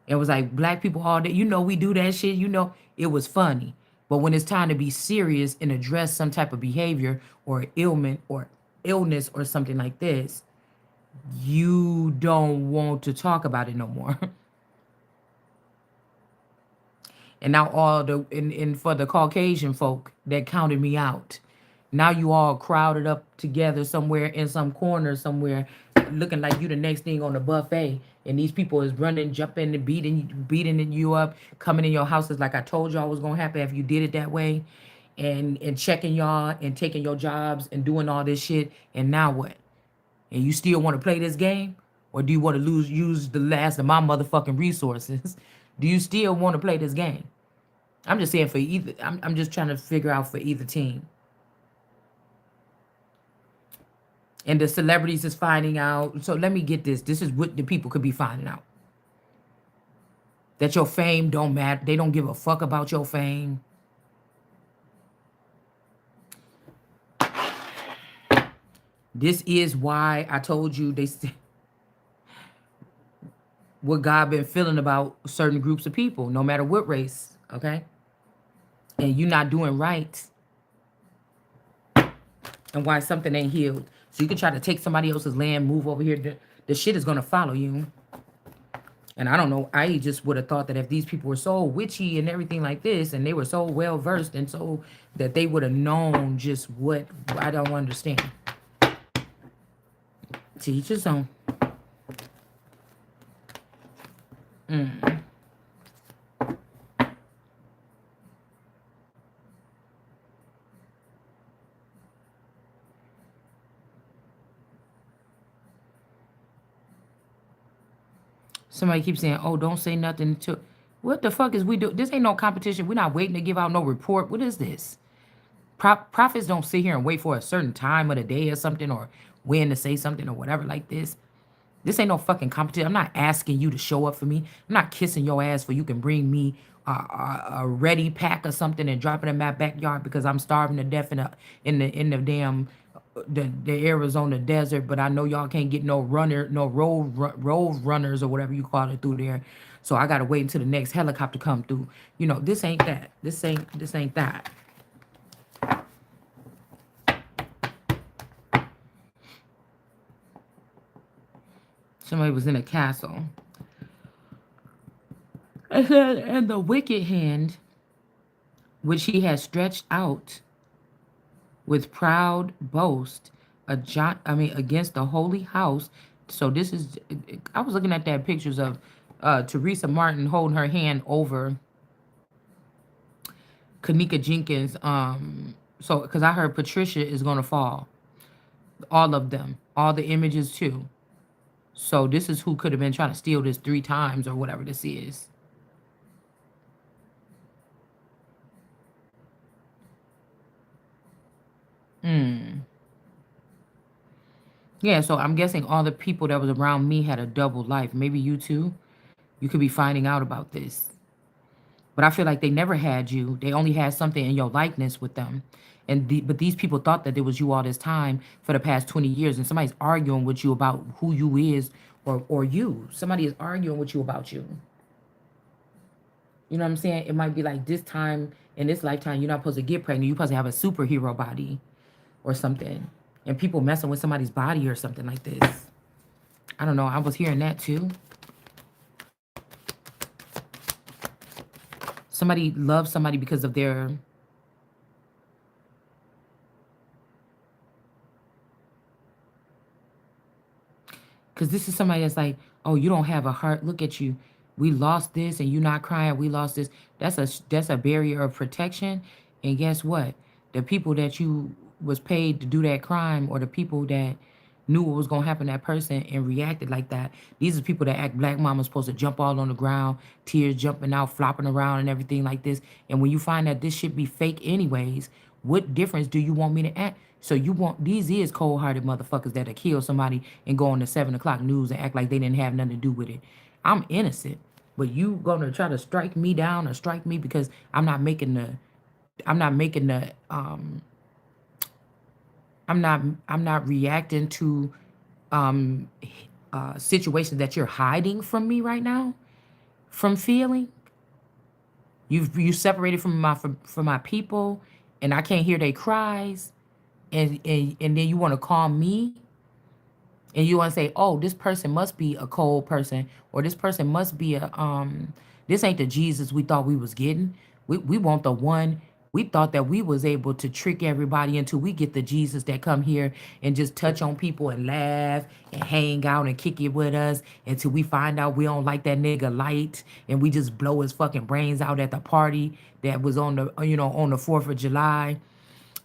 it was like black people all day. You know we do that shit. You know it was funny. But when it's time to be serious and address some type of behavior or ailment or illness or something like this, you don't want to talk about it no more. And now all the and for the Caucasian folk that counted me out. Now you all crowded up together somewhere in some corner somewhere, looking like you the next thing on the buffet. And these people is running, jumping, and beating you up, coming in your houses like I told y'all was gonna happen if you did it that way, and checking y'all and taking your jobs and doing all this shit. And now what? And you still want to play this game? Or do you want to use the last of my motherfucking resources? Do you still want to play this game? I'm just saying for either. I'm just trying to figure out for either team. And the celebrities is finding out. So let me get this. This is what the people could be finding out. That your fame don't matter. They don't give a fuck about your fame. This is why I told you what God been feeling about certain groups of people, no matter what race, okay? And you not doing right. And why something ain't healed. So you can try to take somebody else's land, move over here. The shit is going to follow you. And I don't know. I just would have thought that if these people were so witchy and everything like this, and they were so well versed and so that they would have known just what I don't understand. To each his own. Somebody keeps saying, oh, don't say nothing to... What the fuck is we do? This ain't no competition. We're not waiting to give out no report. What is this? Prophets don't sit here and wait for a certain time of the day or something or when to say something or whatever like this. This ain't no fucking competition. I'm not asking you to show up for me. I'm not kissing your ass for you can bring me a ready pack or something and drop it in my backyard because I'm starving to death in the damn the Arizona desert. But I know y'all can't get no road runners or whatever you call it through there. So I gotta wait until the next helicopter come through. You know, this ain't that. This ain't that. Somebody was in a castle. And the wicked hand, which he has stretched out with proud boast, against the holy house. So this is, I was looking at that pictures of Teresa Martin holding her hand over Kanika Jenkins. So because I heard Patricia is gonna fall. All of them, all the images too. So this is who could have been trying to steal this 3 times or whatever this is. Yeah, so I'm guessing all the people that was around me had a double life. Maybe you too. You could be finding out about this. But I feel like they never had you. They only had something in your likeness with them. But these people thought that it was you all this time for the past 20 years, and somebody's arguing with you about who you is, or you. Somebody is arguing with you about you. You know what I'm saying? It might be like this time in this lifetime, you're not supposed to get pregnant. You're supposed to have a superhero body or something. And people messing with somebody's body or something like this. I don't know. I was hearing that too. Somebody loves somebody because of their. Because this is somebody that's like, oh, you don't have a heart. Look at you. We lost this and you not crying. We lost this. That's a barrier of protection. And guess what? The people that you was paid to do that crime, or the people that knew what was gonna happen to that person and reacted like that. These are people that act black mama's supposed to jump all on the ground, tears jumping out, flopping around and everything like this. And when you find that this should be fake anyways, what difference do you want me to act? So you want these is cold hearted motherfuckers that'll kill somebody and go on the 7 o'clock news and act like they didn't have nothing to do with it. I'm innocent. But you gonna try to strike me down or strike me because I'm not making the I'm not reacting to um situations that you're hiding from me right now from feeling. You separated from my people, and I can't hear their cries, and then you want to call me, and you want to say, oh, this person must be a cold person, or this person must be a this ain't the Jesus we thought we was getting. We want the one we thought that we was able to trick everybody into. We get the Jesus that come here and just touch on people and laugh and hang out and kick it with us until we find out we don't like that nigga light, and we just blow his fucking brains out at the party that was on the on the 4th of July.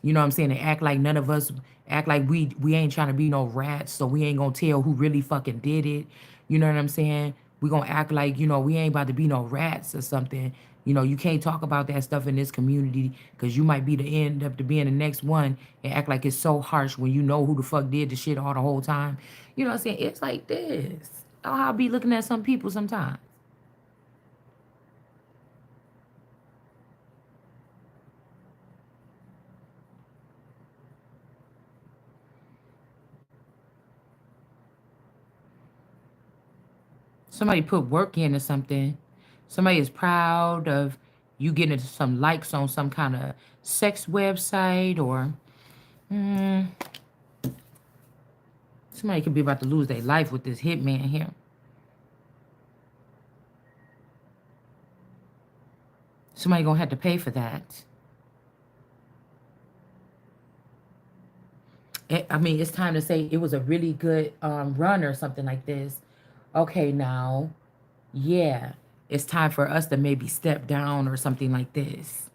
You know what I'm saying? And act like none of us act like we ain't trying to be no rats, so we ain't gonna tell who really fucking did it. You know what I'm saying? We gonna act like, we ain't about to be no rats or something. You can't talk about that stuff in this community because you might be the end up to being the next one and act like it's so harsh when you know who the fuck did the shit all the whole time. You know what I'm saying? It's like this. I'll be looking at some people sometimes. Somebody put work into something. Somebody is proud of you getting some likes on some kind of sex website, or somebody could be about to lose their life with this hitman here. Somebody gonna have to pay for that. I mean, it's time to say it was a really good run or something like this. Okay, now, yeah, it's time for us to maybe step down or something like this.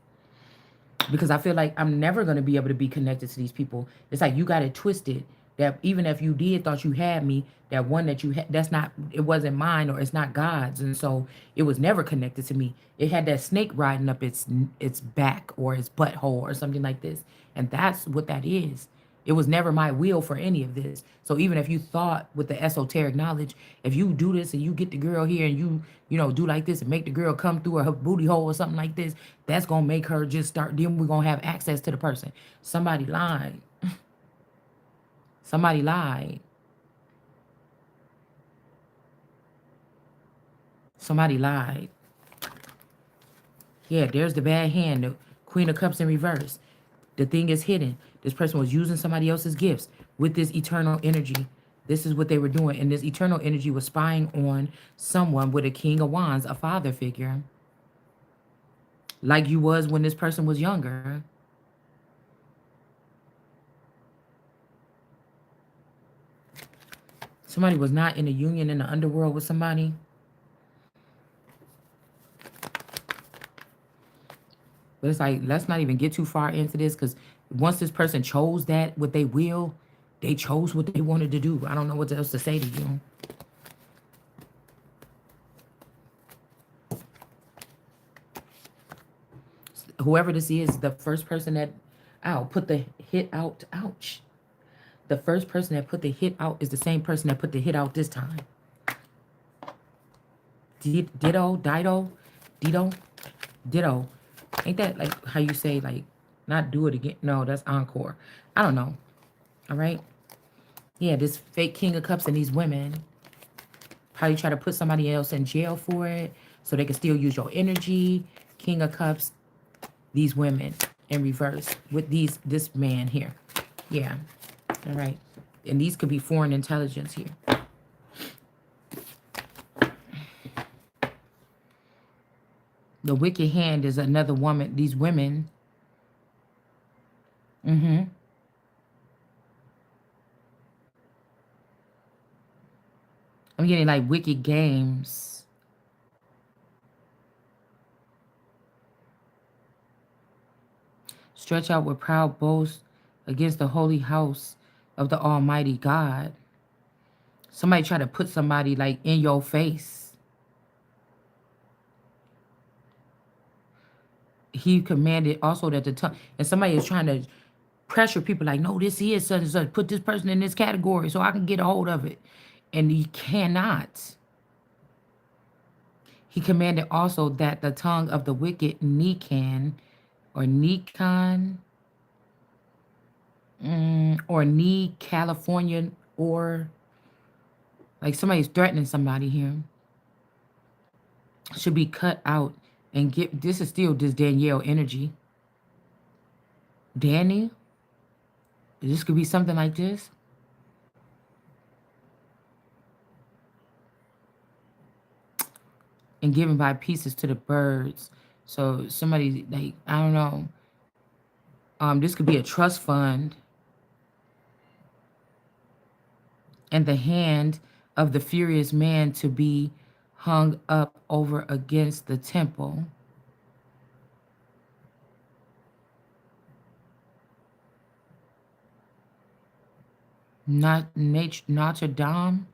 Because I feel like I'm never going to be able to be connected to these people. It's like you got it twisted that even if you did thought you had me, that one that you had, that's not, it wasn't mine, or it's not God's. And so it was never connected to me. It had that snake riding up its back or its butthole or something like this. And that's what that is. It was never my will for any of this. So even if you thought with the esoteric knowledge, if you do this and you get the girl here and you do like this and make the girl come through her booty hole or something like this, that's gonna make her just start. Then we're gonna have access to the person. Somebody lied. Somebody lied. Somebody lied. Yeah, there's the bad hand, the Queen of Cups in reverse. The thing is hidden. This person was using somebody else's gifts with this eternal energy. This is what they were doing. And this eternal energy was spying on someone with a King of Wands, a father figure, like you was when this person was younger. Somebody was not in a union in the underworld with somebody. But it's like, let's not even get too far into this, because once this person chose that, what they will, they chose what they wanted to do. I don't know what else to say to you. whoever this is, the first person that, ow, put the hit out, ouch. The first person that put the hit out is the same person that put the hit out this time. Ditto, Dido, Dido, Ditto. Ain't that like how you say, like, not do it again? No, that's encore. I don't know. All right. Yeah, this fake King of Cups and these women probably try to put somebody else in jail for it so they can still use your energy. King of Cups, these women in reverse with this man here. Yeah. All right. And these could be foreign intelligence here. The wicked hand is another woman. These women. I'm getting like wicked games. Stretch out with proud boast against the holy house of the Almighty God. Somebody try to put somebody like in your face. He commanded also that the tongue, and somebody is trying to pressure people like, no, this is such and such. Put this person in this category so I can get a hold of it. And he cannot. He commanded also that the tongue of the wicked Nikan or Nikon or Ni California, or like somebody's threatening somebody here, should be cut out and get. This is still this Danielle energy. Danny, this could be something like this. And given by pieces to the birds. So somebody like, I don't know. This could be a trust fund. And the hand of the furious man to be hung up over against the temple. Not Notre Dame.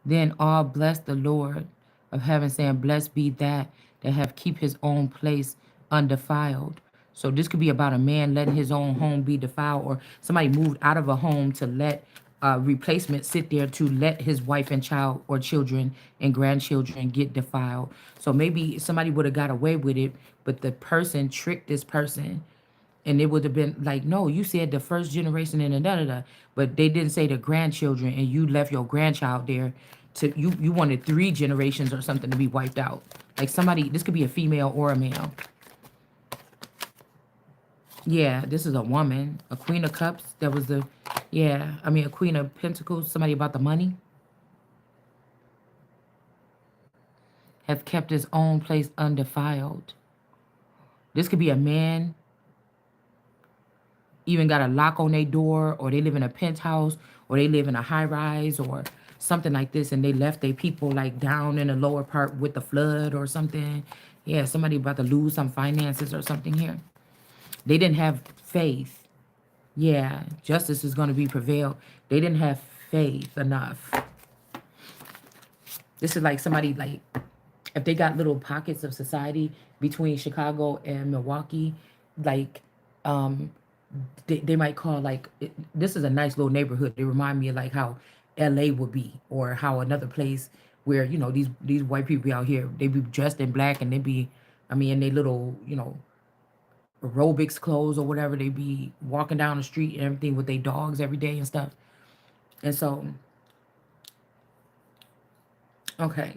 Then all bless the Lord of heaven, saying, blessed be that have keep his own place undefiled. So this could be about a man letting his own home be defiled, or somebody moved out of a home to let a replacement sit there to let his wife and child or children and grandchildren get defiled. So maybe somebody would have got away with it, but the person tricked this person. And it would have been like, no, you said the first generation and da. But they didn't say the grandchildren, and you left your grandchild there. You wanted 3 generations or something to be wiped out. Like somebody, this could be a female or a male. Yeah, this is a woman. A Queen of Cups. That was the, yeah, I mean, a Queen of Pentacles. Somebody about the money. Have kept his own place undefiled. This could be a man. Even got a lock on their door, or they live in a penthouse, or they live in a high rise, or something like this, and they left their people like down in the lower part with the flood or something. Yeah, somebody about to lose some finances or something here. They didn't have faith. Yeah, justice is going to be prevailed. They didn't have faith enough. This is like somebody, like, if they got little pockets of society between Chicago and Milwaukee, like, they might call, like, this is a nice little neighborhood. They remind me of like how LA would be, or how another place where, you know, these white people out here, they be dressed in black, and they be, I mean, in they little, you know, aerobics clothes or whatever. They be walking down the street and everything with their dogs every day and stuff. And so, okay.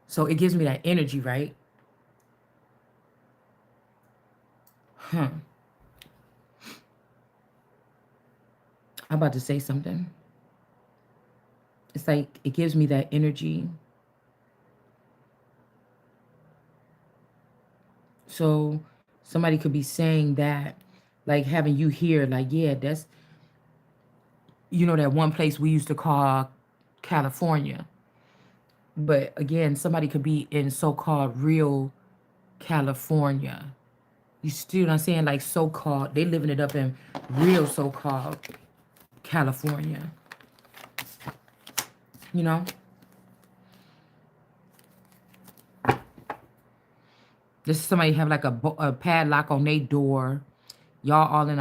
So it gives me that energy, right? I'm about to say something. It's like it gives me that energy. So somebody could be saying that, like having you here, like, yeah, that's, you know, that one place we used to call California. But again, somebody could be in so-called real California. You see what I'm saying? Like so-called, they living it up in real so-called California. You know? This is somebody have like a padlock on their door. Y'all all in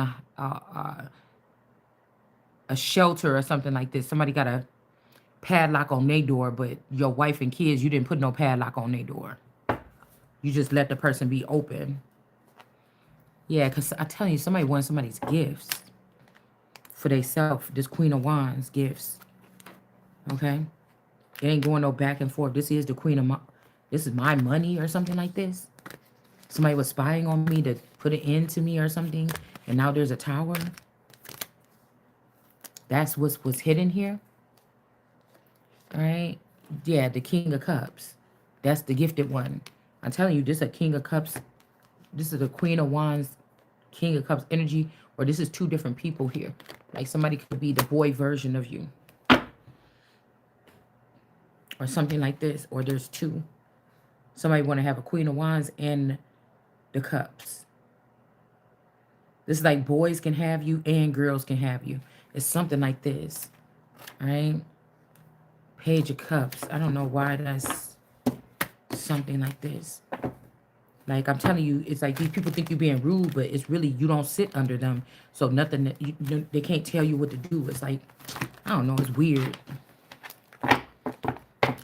a shelter or something like this. Somebody got a padlock on their door, but your wife and kids, you didn't put no padlock on their door. You just let the person be open. Yeah, because I tell you, somebody wants somebody's gifts for themselves. This Queen of Wands gifts. Okay? It ain't going no back and forth. This is the Queen of this is my money or something like this. Somebody was spying on me to put an end to me or something, and now there's a tower. That's what's hidden here. All right? Yeah, the King of Cups. That's the gifted one. I'm telling you, this is a King of Cups. This is the Queen of Wands, King of Cups energy, or this is two different people here. Like somebody could be the boy version of you. Or something like this. Or there's two. Somebody want to have a Queen of Wands and the Cups. This is like boys can have you and girls can have you. It's something like this. All right? Page of Cups. I don't know why that's something like this. Like, I'm telling you, it's like these people think you're being rude, but it's really you don't sit under them. So nothing that they can't tell you what to do. It's like, I don't know, it's weird.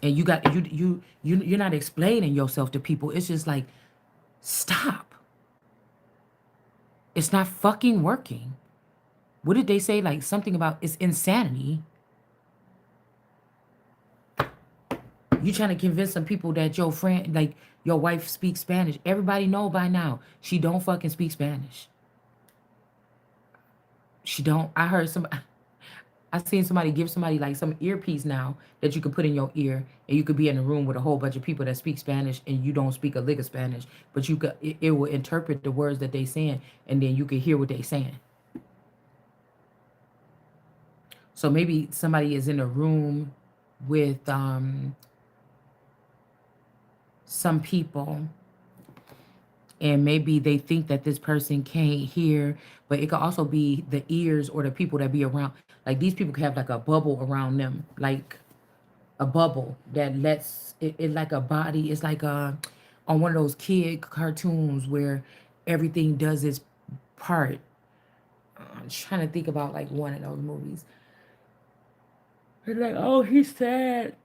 And you got you're not explaining yourself to people. It's just like, stop. It's not fucking working. What did they say? Like something about it's insanity. You trying to convince some people that your friend, like your wife speaks Spanish. Everybody know by now she don't fucking speak Spanish. She don't. I seen somebody give somebody like some earpiece now that you could put in your ear, and you could be in a room with a whole bunch of people that speak Spanish, and you don't speak a lick of Spanish, but you could it will interpret the words that they saying, and then you could hear what they saying. So maybe somebody is in a room with some people, and maybe they think that this person can't hear, but it could also be the ears or the people that be around. Like these people could have like a bubble around them, like a bubble that lets it like a body. It's like on one of those kid cartoons where everything does its part. I'm trying to think about like one of those movies. It's like, oh, he's sad.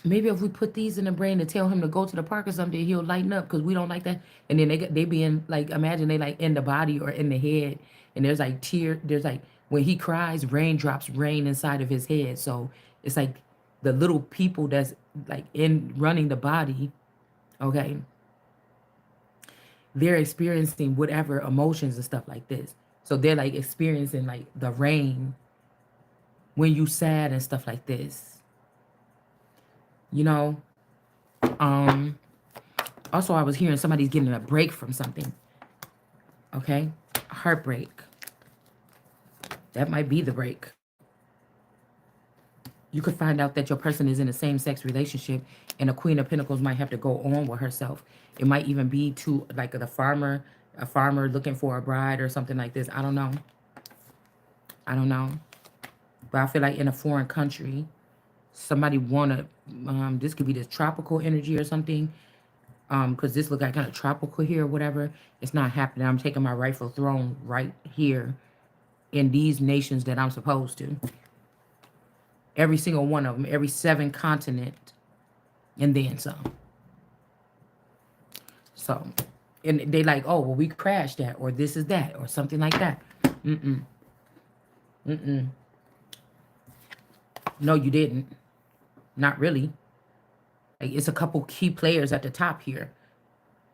Maybe if we put these in the brain to tell him to go to the park or something, he'll lighten up because we don't like that. And then they be in like, imagine they like in the body or in the head, and there's like there's like when he cries, raindrops rain inside of his head. So it's like the little people that's like in running the body, okay, they're experiencing whatever emotions and stuff like this. So they're like experiencing like the rain when you sad and stuff like this, you know. Also, I was hearing somebody's getting a break from something. Okay? Heartbreak. That might be the break. You could find out that your person is in a same-sex relationship, and a Queen of Pentacles might have to go on with herself. It might even be to like a farmer looking for a bride or something like this. I don't know. I don't know. But I feel like in a foreign country, somebody wanna this could be this tropical energy or something. Because this look like kind of tropical here or whatever. It's not happening. I'm taking my rightful throne right here in these nations that I'm supposed to. Every single one of them, every 7 continent, and then some. So, and they like, oh, well, we crashed that, or this is that, or something like that. No, you didn't. Not really. Like, it's a couple key players at the top here.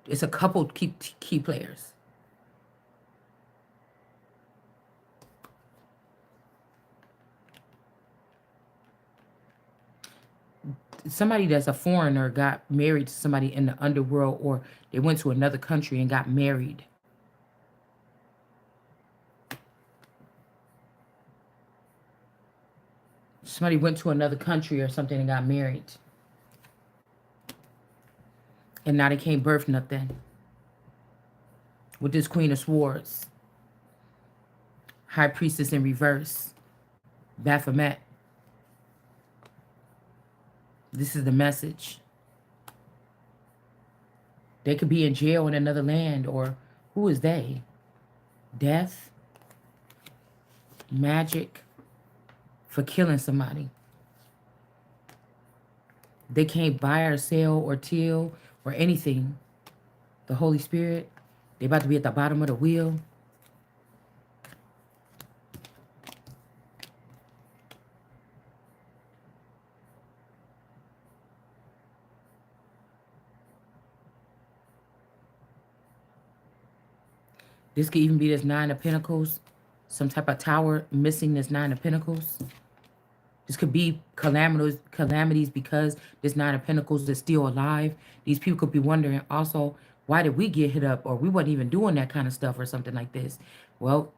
It's a couple key players. Somebody that's a foreigner got married to somebody in the underworld, or they went to another country and got married. Somebody went to another country or something and got married. And now they can't birth nothing. With this Queen of Swords. High Priestess in reverse. Baphomet. This is the message. They could be in jail in another land, or who is they? Death, magic, for killing somebody. They can't buy or sell or till or anything. The Holy Spirit, they about to be at the bottom of the wheel. This could even be this Nine of Pentacles. Some type of tower missing this Nine of Pentacles. This could be calamities because this Nine of Pentacles is still alive. These people could be wondering also, why did we get hit up? Or we wasn't even doing that kind of stuff or something like this. Well,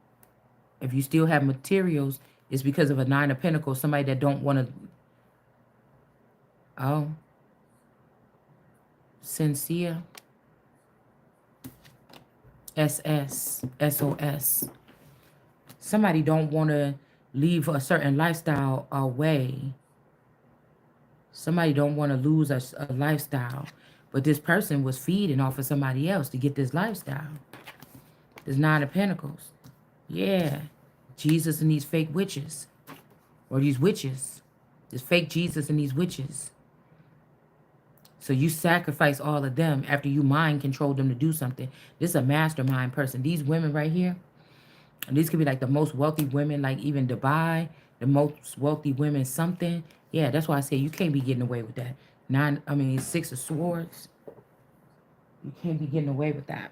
if you still have materials, it's because of a Nine of Pentacles. Somebody that don't want to... Oh. Sincere. SOS. Somebody don't want to leave a certain lifestyle away. Somebody don't want to lose a lifestyle. But this person was feeding off of somebody else to get this lifestyle. There's Nine of Pentacles. Yeah. Jesus and these fake witches. Or these witches. This fake Jesus and these witches. So you sacrifice all of them after you mind control them to do something. This is a mastermind person. These women right here, and these could be like the most wealthy women, like even Dubai, the most wealthy women, something. Yeah, that's why I say you can't be getting away with that. Six of Swords. You can't be getting away with that.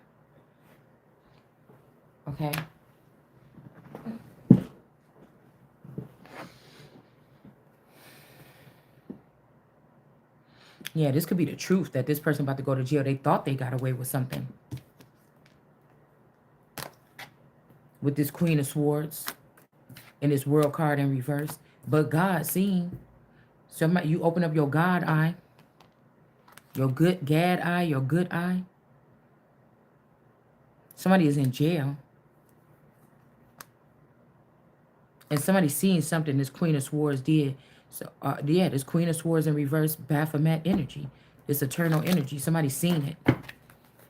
Okay? Yeah, this could be the truth that this person about to go to jail. They thought they got away with something. With this Queen of Swords and this World card in reverse. But God seen. Somebody, you open up your God eye. Your good Gad eye, your good eye. Somebody is in jail. And somebody's seeing something this Queen of Swords did. So, yeah, this Queen of Swords in reverse, Baphomet energy. This eternal energy. Somebody's seen it.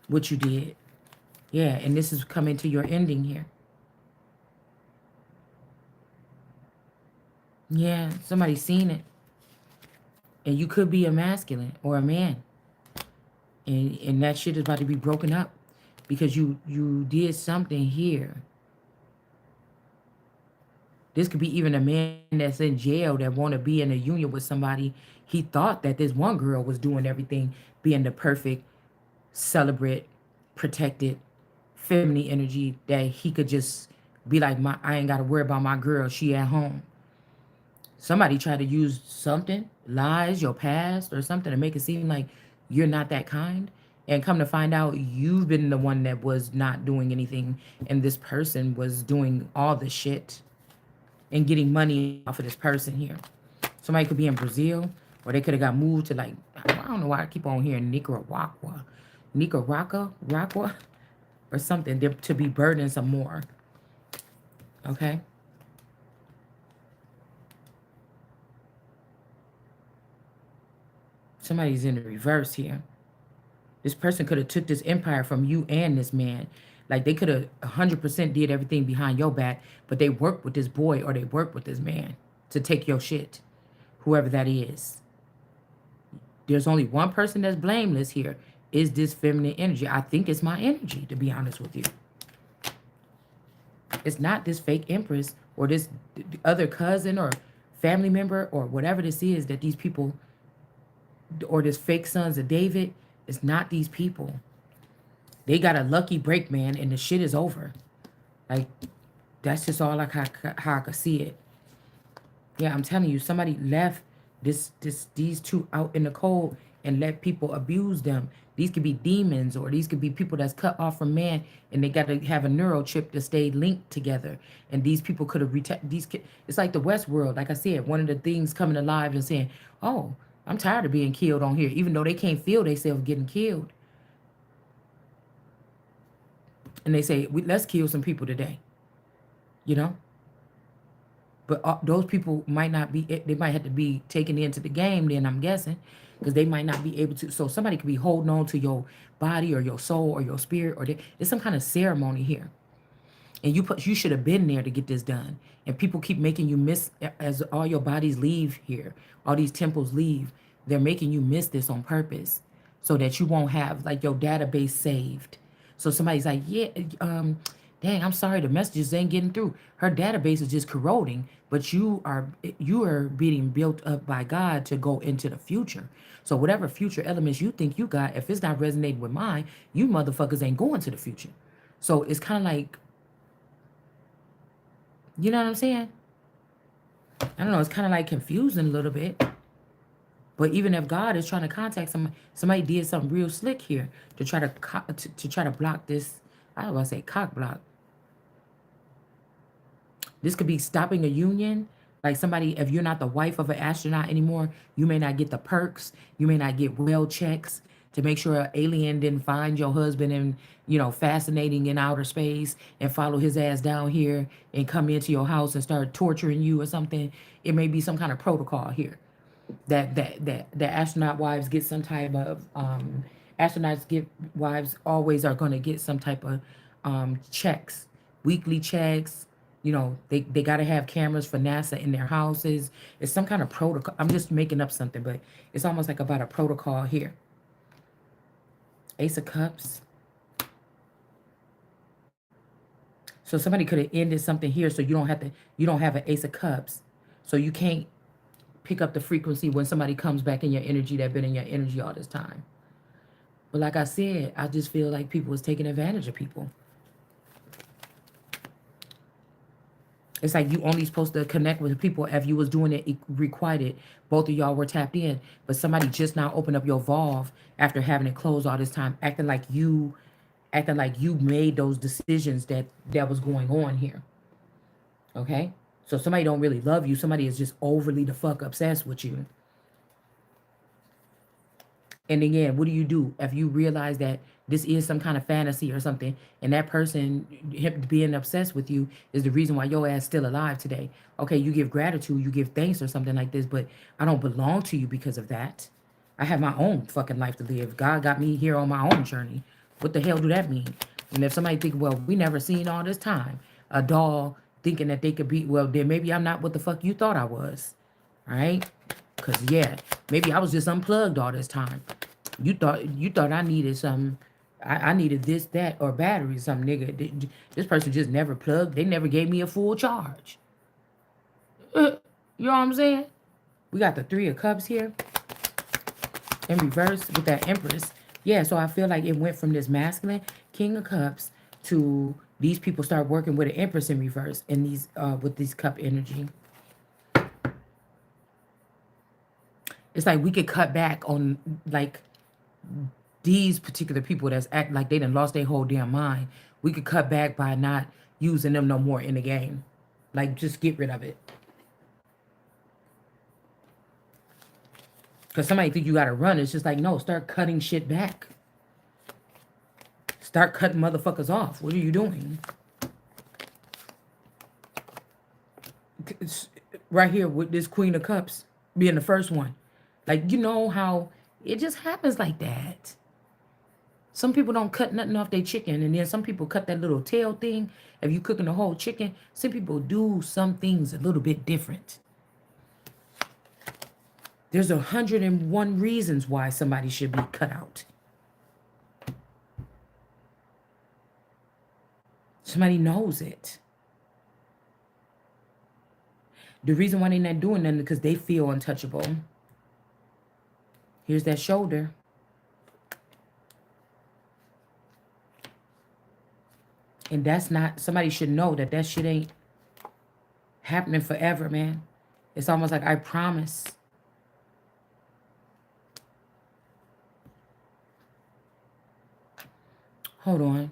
What you did. Yeah, and this is coming to your ending here. Yeah, somebody's seen it. And you could be a masculine or a man. And that shit is about to be broken up. Because you did something here. This could be even a man that's in jail that want to be in a union with somebody. He thought that this one girl was doing everything, being the perfect, celebrate, protected, feminine energy, that he could just be like, I ain't got to worry about my girl. She at home. Somebody tried to use something, lies, your past or something to make it seem like you're not that kind. And come to find out, you've been the one that was not doing anything. And this person was doing all the shit. And getting money off of this person here. Somebody could be in Brazil, or they could have got moved to, like, I don't know why I keep on hearing Nicaragua, or something, to be burdened some more. Okay? Somebody's in the reverse here. This person could have took this empire from you and this man. Like, they could have 100% did everything behind your back, but they worked with this boy or they worked with this man to take your shit, whoever that is. There's only one person that's blameless here, is this feminine energy. I think it's my energy, to be honest with you. It's not this fake empress or this other cousin or family member or whatever this is that these people, or this fake sons of David. It's not these people. They got a lucky break, man, and the shit is over. Like, that's just all how I could see it. Yeah, I'm telling you, somebody left these two out in the cold and let people abuse them. These could be demons, or these could be people that's cut off from man, and they got to have a neural chip to stay linked together. And these people could have it's like the West world. Like I said, one of the things coming alive and saying, "Oh, I'm tired of being killed on here," even though they can't feel themselves getting killed. And they say, let's kill some people today. You know? But those people might not be, they might have to be taken into the game then, I'm guessing, because they might not be able to. So somebody could be holding on to your body or your soul or your spirit, or there's some kind of ceremony here. And you should have been there to get this done. And people keep making you miss, as all your bodies leave here, all these temples leave, they're making you miss this on purpose so that you won't have like your database saved. So somebody's like, yeah, dang, I'm sorry, the messages ain't getting through. Her database is just corroding, but you are being built up by God to go into the future. So whatever future elements you think you got, if it's not resonating with mine, you motherfuckers ain't going to the future. So it's kind of like, you know what I'm saying? I don't know. It's kind of like confusing a little bit. But even if God is trying to contact somebody did something real slick here to try to try to block this. I don't want to say cock block. This could be stopping a union. Like somebody, if you're not the wife of an astronaut anymore, you may not get the perks. You may not get well checks to make sure an alien didn't find your husband and, fascinating in outer space and follow his ass down here and come into your house and start torturing you or something. It may be some kind of protocol here that astronaut wives get some type of astronauts get wives always are going to get some type of checks, weekly checks. They got to have cameras for NASA in their houses. It's some kind of protocol. I'm just making up something, but it's almost like about a protocol here. Ace of Cups. So somebody could have ended something here, so you don't have an Ace of Cups, so you can't pick up the frequency when somebody comes back in your energy that been in your energy all this time. But like I said, I just feel like people was taking advantage of people. It's like you only supposed to connect with people if you was doing it requited. Both of y'all were tapped in, but somebody just now opened up your valve after having it closed all this time, acting like you made those decisions that was going on here. Okay? So somebody don't really love you. Somebody is just overly the fuck obsessed with you. And again, what do you do if you realize that this is some kind of fantasy or something, and that person him being obsessed with you is the reason why your ass still alive today? Okay, you give gratitude, you give thanks or something like this, but I don't belong to you because of that. I have my own fucking life to live. God got me here on my own journey. What the hell do that mean? And if somebody think, well, we never seen all this time a doll thinking that they could be, well, then maybe I'm not what the fuck you thought I was. All right? Because, yeah, maybe I was just unplugged all this time. You thought I needed something. I needed this, that, or battery, something, nigga. This person just never plugged. They never gave me a full charge. You know what I'm saying? We got the Three of Cups here in reverse with that Empress. Yeah, so I feel like it went from this masculine King of Cups to these people start working with an Empress in reverse and these with this cup energy. It's like we could cut back on like these particular people that's act like they done lost their whole damn mind. We could cut back by not using them no more in the game. Like just get rid of it. Because somebody think you gotta run. It's just like, no, start cutting shit back. Start cutting motherfuckers off. What are you doing? It's right here with this Queen of Cups being the first one. Like, you know how it just happens like that. Some people don't cut nothing off their chicken, and then some people cut that little tail thing. If you cooking the whole chicken, some people do some things a little bit different. There's 101 reasons why somebody should be cut out. Somebody knows it. The reason why they're not doing nothing is because they feel untouchable. Here's that shoulder. And that's not, somebody should know that that shit ain't happening forever, man. It's almost like, I promise. Hold on.